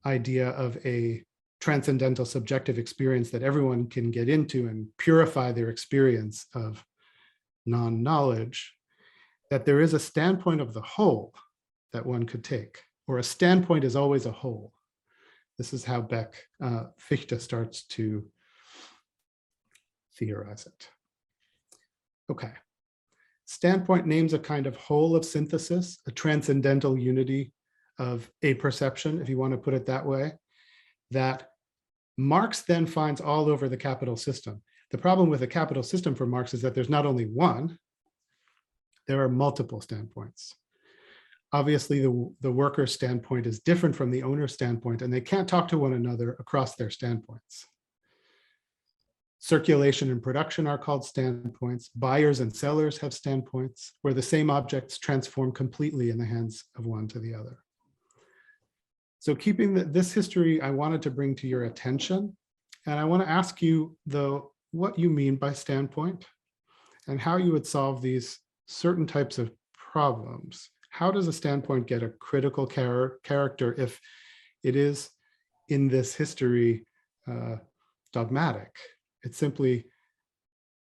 idea of a transcendental subjective experience that everyone can get into and purify their experience of non-knowledge, that there is a standpoint of the whole that one could take, or a standpoint is always a whole. This is how Fichte starts to theorize it. Okay, Standpoint names a kind of whole of synthesis, a transcendental unity of a perception, if you want to put it that way, that Marx then finds all over the capital system. The problem with the capital system for Marx is that there's not only one, there are multiple standpoints. Obviously, the worker's standpoint is different from the owner's standpoint, and they can't talk to one another across their standpoints. Circulation and production are called standpoints. Buyers and sellers have standpoints, where the same objects transform completely in the hands of one to the other. So keeping this history, I wanted to bring to your attention, and I want to ask you, though, what you mean by standpoint and how you would solve these certain types of problems. How does a standpoint get a critical character if it is in this history dogmatic? It simply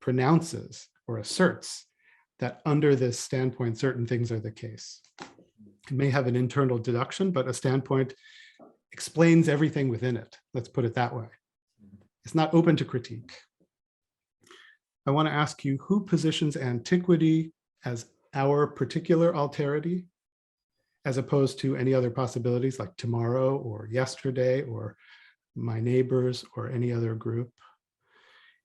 pronounces or asserts that under this standpoint, certain things are the case. It may have an internal deduction, but a standpoint explains everything within it. Let's put it that way. It's not open to critique. I want to ask you, who positions antiquity as our particular alterity, as opposed to any other possibilities like tomorrow or yesterday or my neighbors or any other group,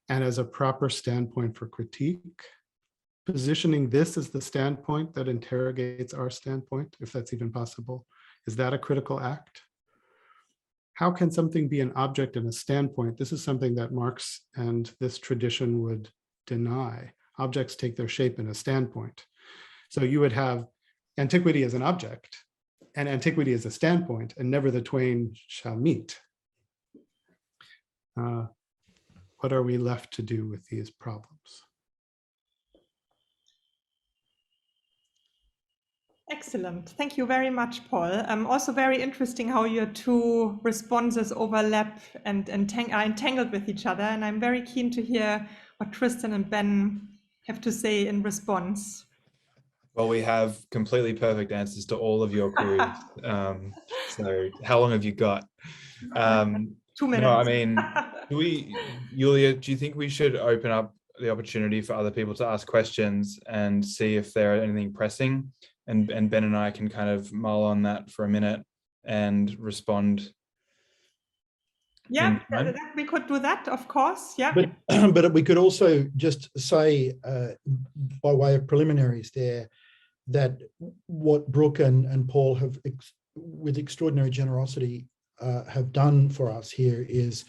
and as a proper standpoint for critique, positioning this as the standpoint that interrogates our standpoint, if that's even possible? Is that a critical act? How can something be an object and a standpoint? This is something that Marx and this tradition would deny. Objects take their shape in a standpoint. So you would have antiquity as an object and antiquity as a standpoint, and never the twain shall meet. What are we left to do with these problems? Excellent. Thank you very much, Paul. Also very interesting how your two responses overlap and are entangled with each other. And I'm very keen to hear what Tristan and Ben have to say in response. Well, we have completely perfect answers to all of your queries. So how long have you got? 2 minutes. No, I mean, Julia, do you think we should open up the opportunity for other people to ask questions and see if there are anything pressing? And Ben and I can kind of mull on that for a minute and respond. Yeah, we could do that, of course. Yeah. But we could also just say, by way of preliminaries there, that what Brooke and Paul have, with extraordinary generosity, have done for us here is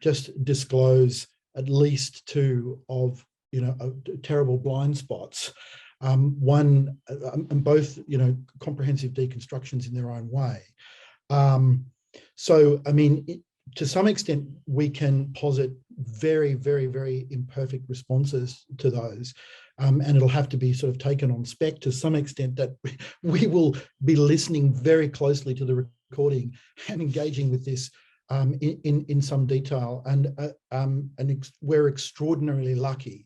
just disclose at least two of terrible blind spots. One and both comprehensive deconstructions in their own way. So I mean, to some extent, we can posit very, very, very imperfect responses to those. And it'll have to be sort of taken on spec to some extent, that we will be listening very closely to the recording and engaging with this in some detail. And we're extraordinarily lucky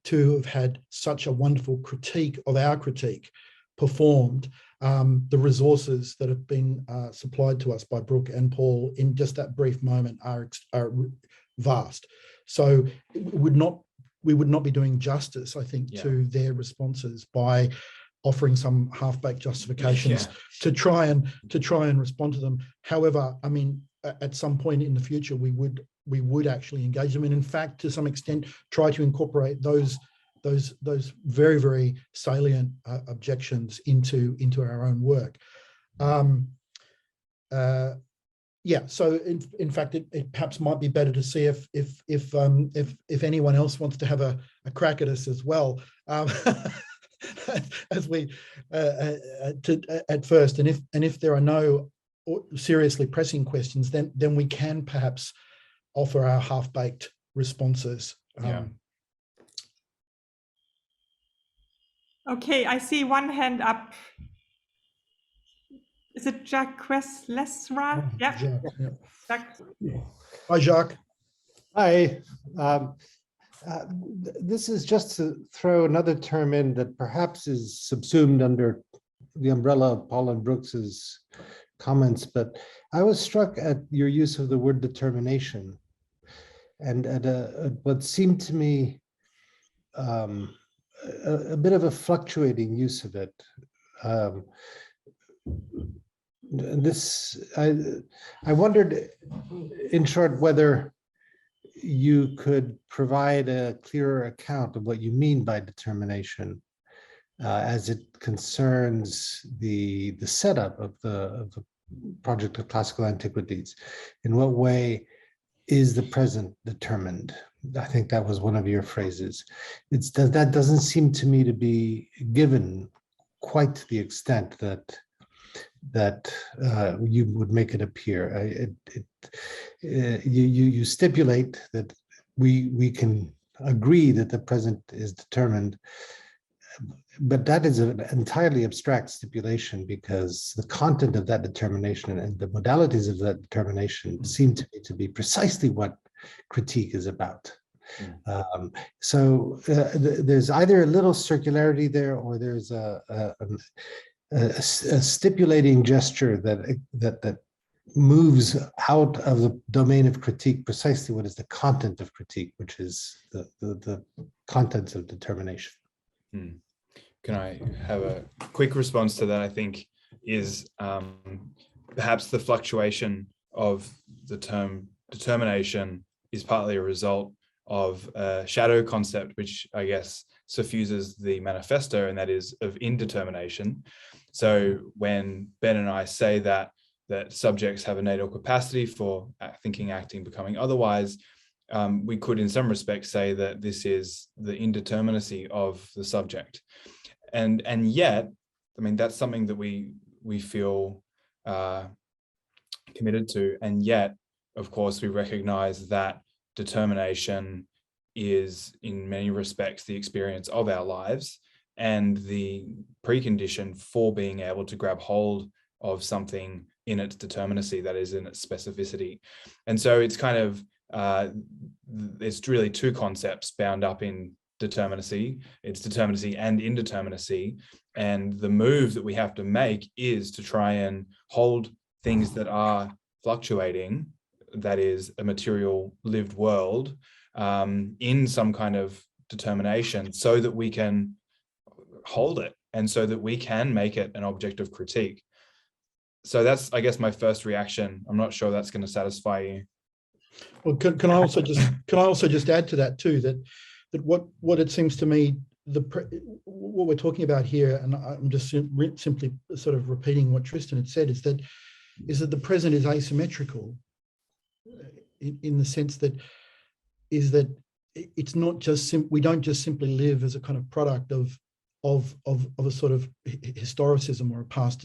to have had such a wonderful critique of our critique performed. The resources that have been supplied to us by Brooke and Paul in just that brief moment are vast. So we would not be doing justice, I think, to their responses by offering some half-baked justifications to try and respond to them. However, I mean, at some point in the future, we would actually engage them, and in fact, to some extent, try to incorporate those very, very salient objections into our own work. So in fact, it perhaps might be better to see if anyone else wants to have a crack at us as well, as we at first, and if there are no seriously pressing questions, then we can perhaps offer our half-baked responses. Okay, I see one hand up. Is it Jacques Lesra? Yeah. Jacques. Hi, Jacques. Hi. This is just to throw another term in that perhaps is subsumed under the umbrella of Paul and Brooks's comments, but I was struck at your use of the word determination, and at what seemed to me a bit of a fluctuating use of it. I wondered, in short, whether you could provide a clearer account of what you mean by determination as it concerns the setup of the project of classical antiquities. In what way is the present determined? I think that was one of your phrases. That doesn't seem to me to be given quite to the extent that you would make it appear. You stipulate that we can agree that the present is determined, but that is an entirely abstract stipulation, because the content of that determination and the modalities of that determination seem to me to be precisely what critique is about. So there's either a little circularity there, or there's a stipulating gesture that moves out of the domain of critique precisely what is the content of critique, which is the contents of determination. Can I have a quick response to that? I think is perhaps the fluctuation of the term determination is partly a result of a shadow concept, which I guess suffuses the manifesto, and that is of indetermination. So when Ben and I say that subjects have a natal capacity for thinking, acting, becoming otherwise, we could in some respects say that this is the indeterminacy of the subject. And yet, I mean, that's something that we feel committed to. And yet, of course, we recognize that determination is in many respects the experience of our lives and the precondition for being able to grab hold of something in its determinacy, that is, in its specificity. And so it's kind of, it's really two concepts bound up in determinacy. It's determinacy and indeterminacy. And the move that we have to make is to try and hold things that are fluctuating, that is a material lived world, in some kind of determination, so that we can hold it and so that we can make it an object of critique. So that's, I guess, my first reaction. I'm not sure that's going to satisfy you. Well, can I also just add to that too, that what it seems to me, what we're talking about here, and I'm just simply sort of repeating what Tristan had said, is that the present is asymmetrical in the sense that it's not just we don't just simply live as a kind of product of a sort of historicism or a past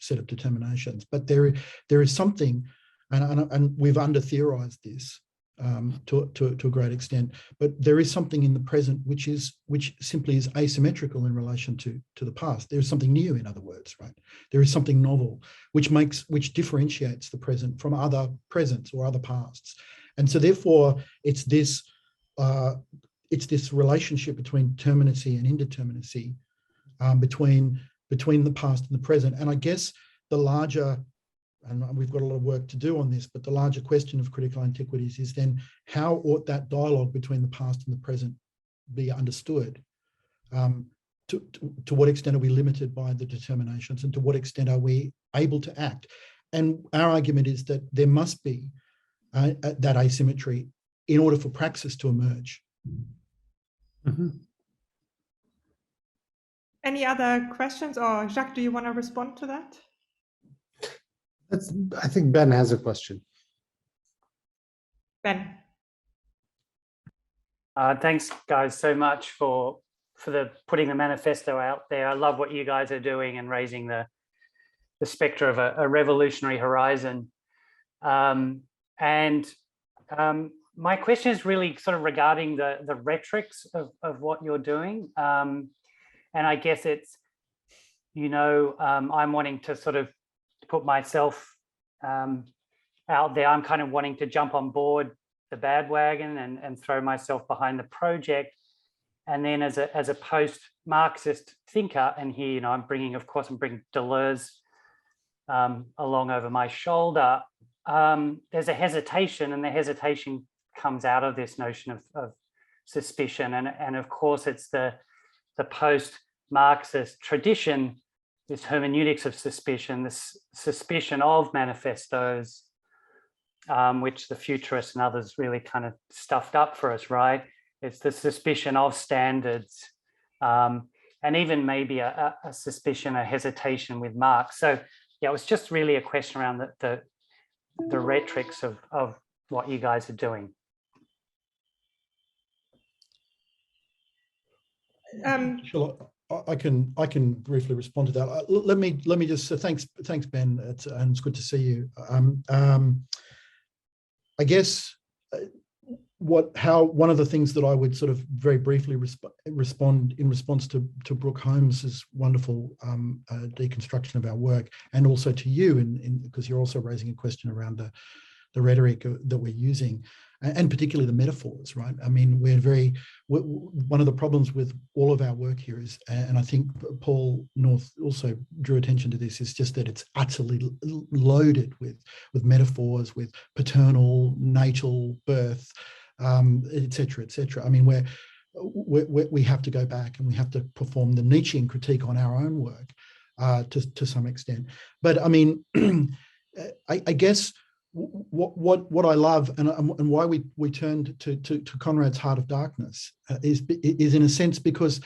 set of determinations, but there is something, and we've under-theorized this to a great extent, but there is something in the present which simply is asymmetrical in relation to the past. There is something new, in other words, right? There is something novel which differentiates the present from other presents or other pasts, and so therefore it's this relationship between determinacy and indeterminacy, between the past and the present. And I guess the larger, and we've got a lot of work to do on this, but the larger question of critical antiquities is then, how ought that dialogue between the past and the present be understood? To what extent are we limited by the determinations, and to what extent are we able to act? And our argument is that there must be that asymmetry in order for praxis to emerge. Mm-hmm. Any other questions? Or Jacques, do you want to respond to that? I think Ben has a question. Ben. Thanks, guys, so much for putting the manifesto out there. I love what you guys are doing and raising the spectre of a revolutionary horizon. My question is really sort of regarding the rhetorics of what you're doing. And I guess it's, I'm wanting to sort of put myself out there. I'm kind of wanting to jump on board the bandwagon and throw myself behind the project. And then as a post-Marxist thinker, and here, I'm bringing Deleuze along over my shoulder, there's a hesitation, and the hesitation comes out of this notion of suspicion. And of course, it's the the post-Marxist tradition, this hermeneutics of suspicion, this suspicion of manifestos, which the futurists and others really kind of stuffed up for us, right? It's the suspicion of standards, and even maybe a suspicion, a hesitation with Marx. So yeah, it was just really a question around the rhetorics of what you guys are doing. I can briefly respond to that. Let me just thanks Ben, and it's good to see you. I guess one of the things that I would sort of very briefly respond in response to Brooke Holmes's wonderful deconstruction of our work, and also to you, because you're also raising a question around the rhetoric that we're using, and particularly the metaphors, right? I mean, one of the problems with all of our work here is, and I think Paul North also drew attention to this, is just that it's utterly loaded with metaphors, with paternal, natal, birth, et cetera, et cetera. I mean, we have to go back and we have to perform the Nietzschean critique on our own work to some extent. But I mean, I guess what I love and why we turned to Conrad's Heart of Darkness is in a sense because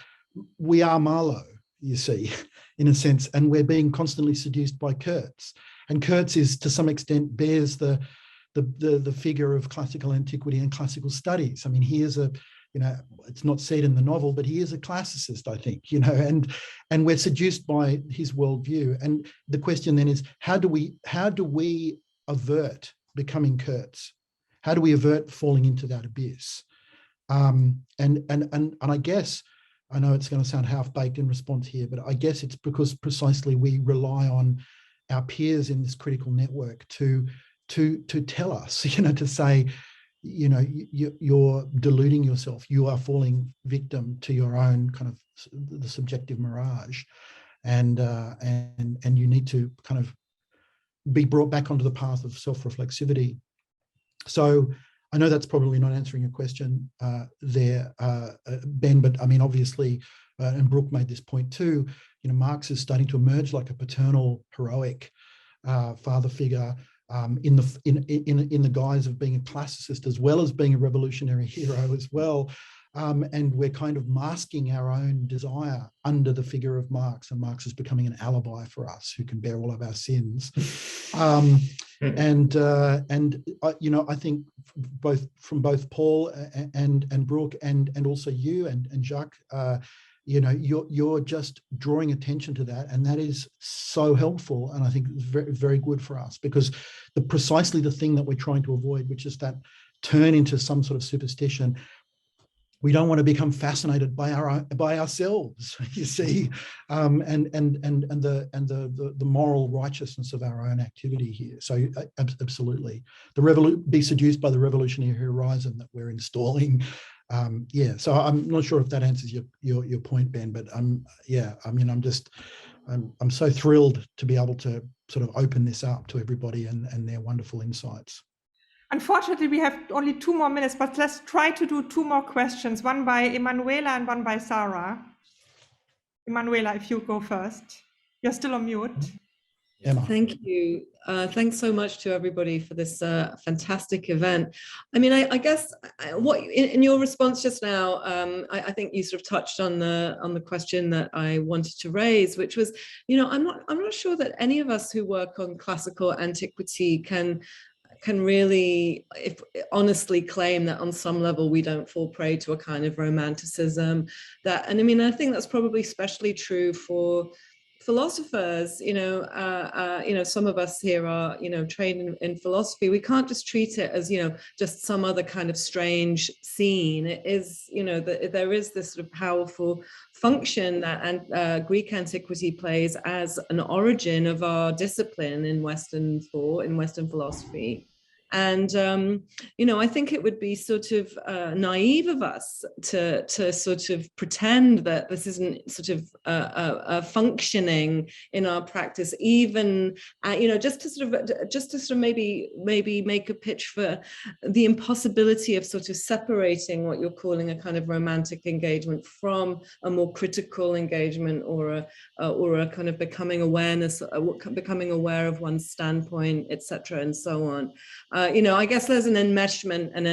we are Marlowe, you see, in a sense, and we're being constantly seduced by Kurtz, and Kurtz is to some extent bears the figure of classical antiquity and classical studies. I mean, he is it's not said in the novel, but he is a classicist, I think, and we're seduced by his worldview. And the question then is, how do we avert becoming Kurtz? How do we avert falling into that abyss? And I guess, I know it's going to sound half-baked in response here, but I guess it's because precisely we rely on our peers in this critical network to tell us, to say, you're deluding yourself. You are falling victim to your own kind of the subjective mirage, and you need to kind of be brought back onto the path of self-reflexivity. So I know that's probably not answering your question there, Ben, but I mean, obviously, and Brooke made this point too, Marx is starting to emerge like a paternal, heroic father figure in the guise of being a classicist as well as being a revolutionary hero as well. And we're kind of masking our own desire under the figure of Marx, and Marx is becoming an alibi for us who can bear all of our sins. I think both Paul and Brooke and also you and Jacques, you're just drawing attention to that, and that is so helpful, and I think it's very, very good for us, because precisely the thing that we're trying to avoid, which is that turn into some sort of superstition. We don't want to become fascinated by ourselves, you see, and the moral righteousness of our own activity here. So absolutely, be seduced by the revolutionary horizon that we're installing. So I'm not sure if that answers your point, Ben, but I'm so thrilled to be able to sort of open this up to everybody and their wonderful insights. Unfortunately, we have only 2 more minutes, but let's try to do 2 more questions, one by Emanuela and one by Sarah. Emanuela, if you go first. You're still on mute. Emma. Thank you. Thanks so much to everybody for this fantastic event. I mean, I guess what in your response just now, I think you sort of touched on the question that I wanted to raise, which was, I'm not sure that any of us who work on classical antiquity can really honestly claim that on some level we don't fall prey to a kind of romanticism and I mean, I think that's probably especially true for philosophers. Some of us here are trained in philosophy. We can't just treat it as just some other kind of strange scene. It is there is this sort of powerful function that Greek antiquity plays as an origin of our discipline in Western thought, in Western philosophy. And, I think it would be sort of naive of us to sort of pretend that this isn't sort of functioning in our practice, even, just to sort of maybe make a pitch for the impossibility of sort of separating what you're calling a kind of romantic engagement from a more critical engagement, or a kind of becoming aware of one's standpoint, etc., and so on. I guess there's an enmeshment and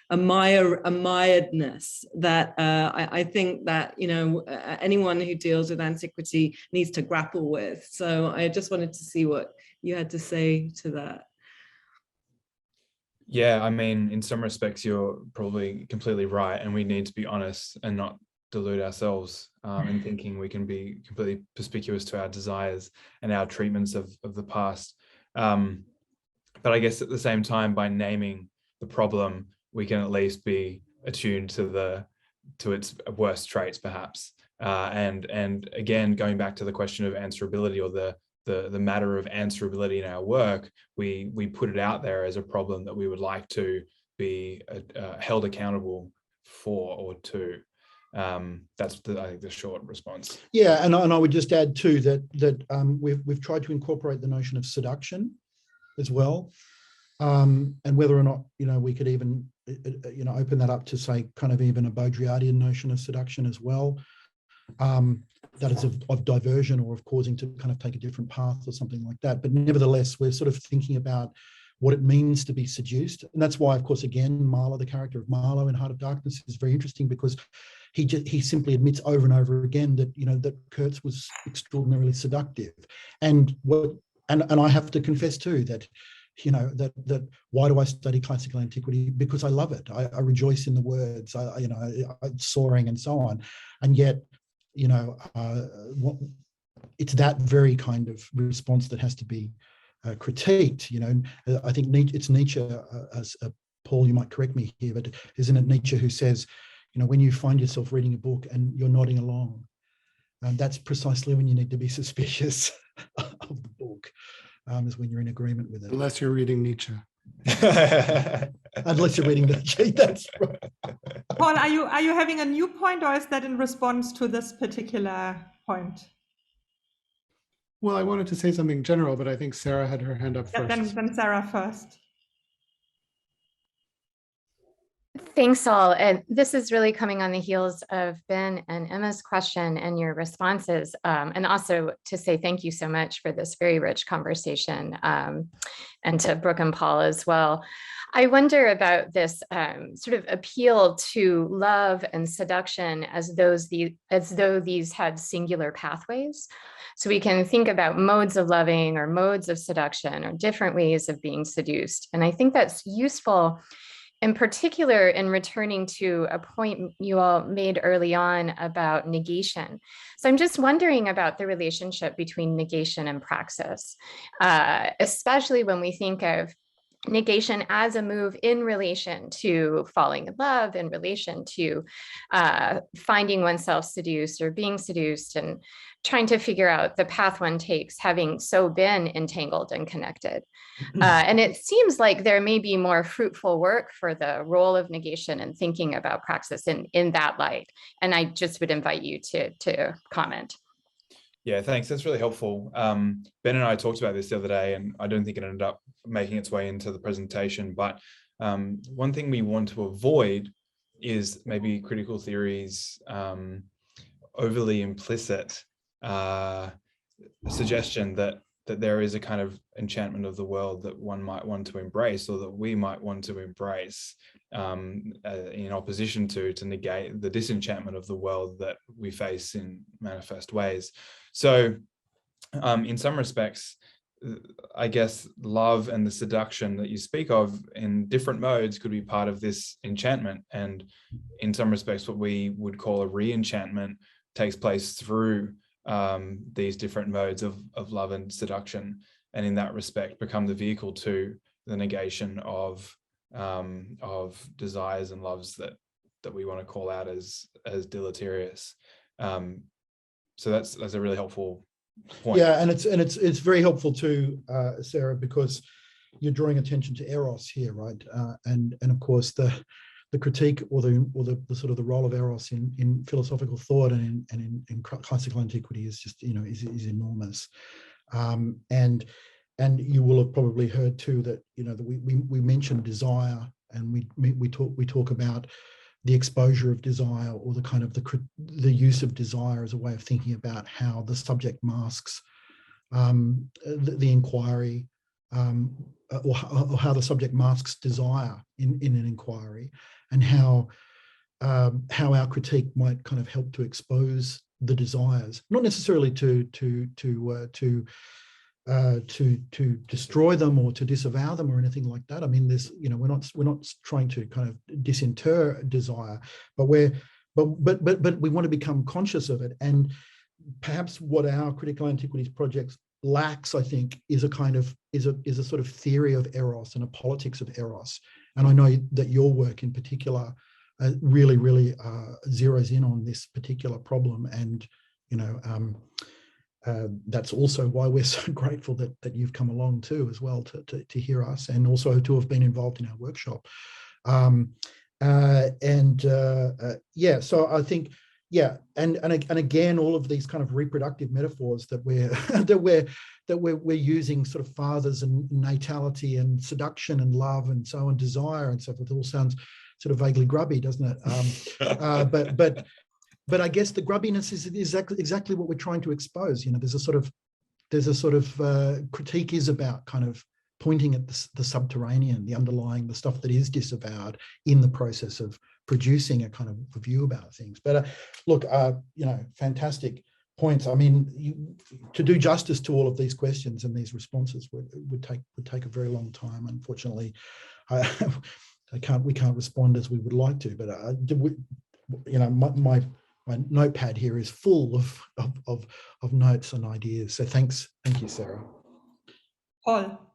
a miredness that I think that anyone who deals with antiquity needs to grapple with. So I just wanted to see what you had to say to that. Yeah, I mean, in some respects, you're probably completely right, and we need to be honest and not delude ourselves in thinking we can be completely perspicuous to our desires and our treatments of the past. But I guess at the same time, by naming the problem, we can at least be attuned to its worst traits, perhaps. And again, going back to the question of answerability, or the matter of answerability in our work, we put it out there as a problem that we would like to be held accountable for or to. That's I think the short response. Yeah, and I would just add too that we've tried to incorporate the notion of seduction as well, and whether or not we could even open that up to say kind of even a Baudrillardian notion of seduction as well. That is of diversion or of causing to kind of take a different path or something like that. But nevertheless, we're sort of thinking about what it means to be seduced. And that's why, of course, again, Marlowe, the character of Marlowe in Heart of Darkness, is very interesting, because he simply admits over and over again that that Kurtz was extraordinarily seductive. And I have to confess too that that why do I study classical antiquity? Because I love it. I rejoice in the words, soaring and so on. And yet, it's that very kind of response that has to be critiqued. I think it's Nietzsche, as Paul, you might correct me here, but isn't it Nietzsche who says, when you find yourself reading a book and you're nodding along, that's precisely when you need to be suspicious of the book, is when you're in agreement with it. Unless you're reading Nietzsche. Unless you're reading Nietzsche, that's right. Paul, are you having a new point, or is that in response to this particular point? Well, I wanted to say something general, but I think Sarah had her hand up first. Then Sarah first. Thanks all. And this is really coming on the heels of Ben and Emma's question and your responses. And also to say thank you so much for this very rich conversation, and to Brooke and Paul as well. I wonder about this sort of appeal to love and seduction as though these had singular pathways. So we can think about modes of loving or modes of seduction or different ways of being seduced. And I think that's useful, in particular, in returning to a point you all made early on about negation. So I'm just wondering about the relationship between negation and praxis, especially when we think of negation as a move in relation to falling in love, in relation to finding oneself seduced or being seduced, and trying to figure out the path one takes, having so been entangled and connected. And it seems like there may be more fruitful work for the role of negation and thinking about praxis in that light. And I just would invite you to comment. Yeah, thanks. That's really helpful. Ben and I talked about this the other day, and I don't think it ended up making its way into the presentation. But one thing we want to avoid is maybe critical theory's overly implicit suggestion that there is a kind of enchantment of the world that one might want to embrace, or that we might want to embrace, in opposition to negate the disenchantment of the world that we face in manifest ways. So in some respects, I guess love and the seduction that you speak of in different modes could be part of this enchantment. And in some respects, what we would call a re-enchantment takes place through these different modes of love and seduction, and in that respect become the vehicle to the negation of desires and loves that we want to call out as deleterious. So that's a really helpful point. Yeah, and it's very helpful too, Sarah, because you're drawing attention to eros here, right? And of course the critique or the sort of the role of eros in philosophical thought and in classical antiquity is just, you know, is enormous. And you will have probably heard too that, you know, that we mentioned desire, and we talk about the exposure of desire, or the kind of the use of desire as a way of thinking about how the subject masks the inquiry, or how the subject masks desire in an inquiry, and how our critique might kind of help to expose the desires, not necessarily to destroy them or to disavow them or anything like that. I mean, there's, you know, we're not trying to kind of disinter desire, but we want to become conscious of it. And perhaps what our critical antiquities projects lacks, I think, is a kind of is a sort of theory of eros and a politics of eros. And I know that your work in particular really zeroes in on this particular problem. And, you know, that's also why we're so grateful that you've come along too, as well, to hear us, and also to have been involved in our workshop. Yeah, so I think, yeah, and again, all of these kind of reproductive metaphors that we're using, sort of fathers and natality and seduction and love and so on, desire and so forth. It all sounds sort of vaguely grubby, doesn't it? But I guess the grubbiness is exactly what we're trying to expose. You know, there's a sort of critique is about kind of pointing at the subterranean, the underlying, the stuff that is disavowed in the process of producing a kind of a view about things. But look, you know, fantastic points. I mean, to do justice to all of these questions and these responses would take a very long time. Unfortunately, we can't respond as we would like to. But you know, my notepad here is full of notes and ideas. So thank you, Sarah. Paul.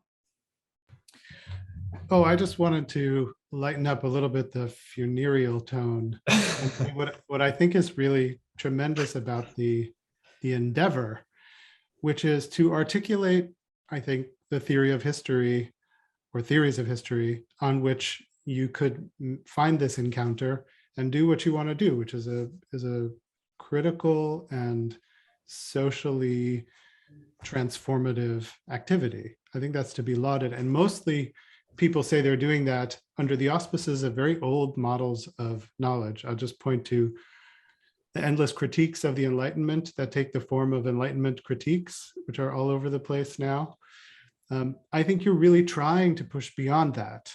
Oh, I just wanted to lighten up a little bit the funereal tone. what I think is really tremendous about the endeavor, which is to articulate, I think, the theory of history or theories of history on which you could find this encounter and do what you want to do, which is a critical and socially transformative activity. I think that's to be lauded. And mostly people say they're doing that under the auspices of very old models of knowledge. I'll just point to the endless critiques of the Enlightenment that take the form of Enlightenment critiques, which are all over the place now. I think you're really trying to push beyond that.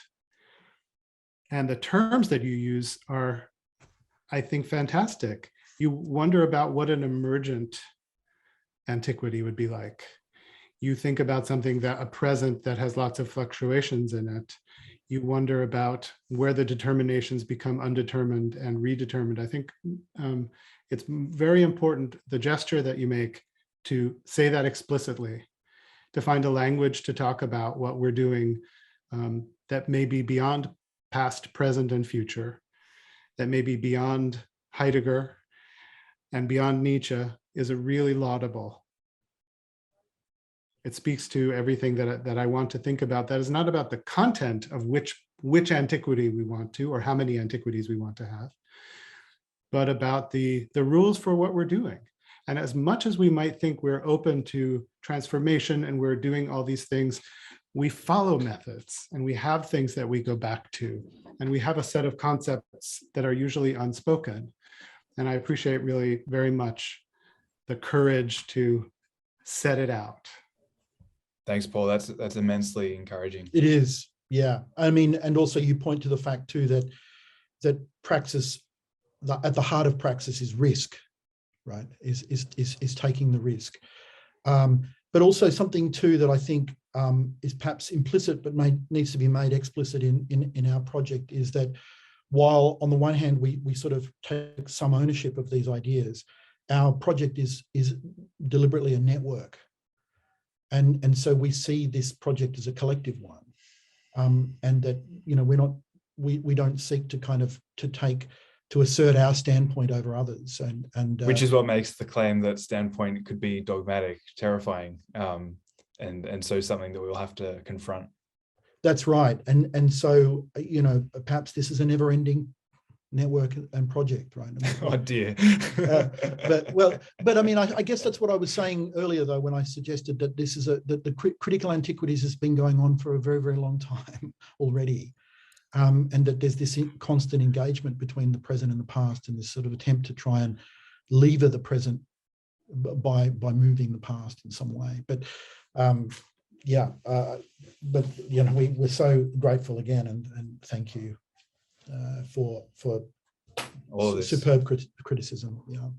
And the terms that you use are, I think, fantastic. You wonder about what an emergent antiquity would be like. You think about something that a present that has lots of fluctuations in it. You wonder about where the determinations become undetermined and redetermined. I think it's very important, the gesture that you make, to say that explicitly, to find a language to talk about what we're doing that may be beyond past, present, and future, that may be beyond Heidegger and beyond Nietzsche, is a really laudable. It speaks to everything that I want to think about. That is not about the content of which antiquity we want to, or how many antiquities we want to have, but about the rules for what we're doing. And as much as we might think we're open to transformation and we're doing all these things, we follow methods and we have things that we go back to, and we have a set of concepts that are usually unspoken. And I appreciate really very much the courage to set it out. Thanks, Paul. That's immensely encouraging. It is, yeah. I mean, and also you point to the fact too that praxis, at the heart of praxis is risk, right? Is taking the risk. But also something too that I think is perhaps implicit but needs to be made explicit in our project is that while on the one hand we sort of take some ownership of these ideas, our project is deliberately a network. And so we see this project as a collective one, and that, you know, we don't seek to kind of to take assert our standpoint over others, and which is what makes the claim that standpoint could be dogmatic terrifying, and so something that we'll have to confront. That's right, and so perhaps this is a never-ending network and project, right? I mean, Oh dear. but I mean, I guess that's what I was saying earlier, though, when I suggested that this is that the critical antiquities has been going on for a very, very long time already, and that there's this constant engagement between the present and the past, and this sort of attempt to try and lever the present by moving the past in some way. But but we're so grateful again, and thank you for all of this superb criticism. Yeah.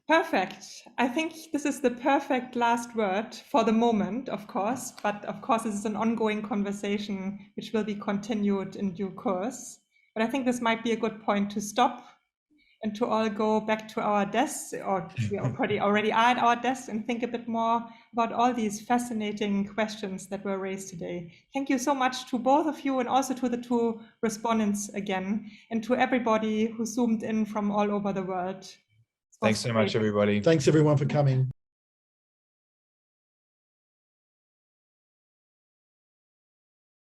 Perfect. I think this is the perfect last word for the moment, of course, but of course this is an ongoing conversation which will be continued in due course. But I think this might be a good point to stop and to all go back to our desks, or we already are at our desks, and think a bit more about all these fascinating questions that were raised today. Thank you so much to both of you, and also to the two respondents again, and to everybody who zoomed in from all over the world. Thanks so much, everybody. Thanks everyone for coming.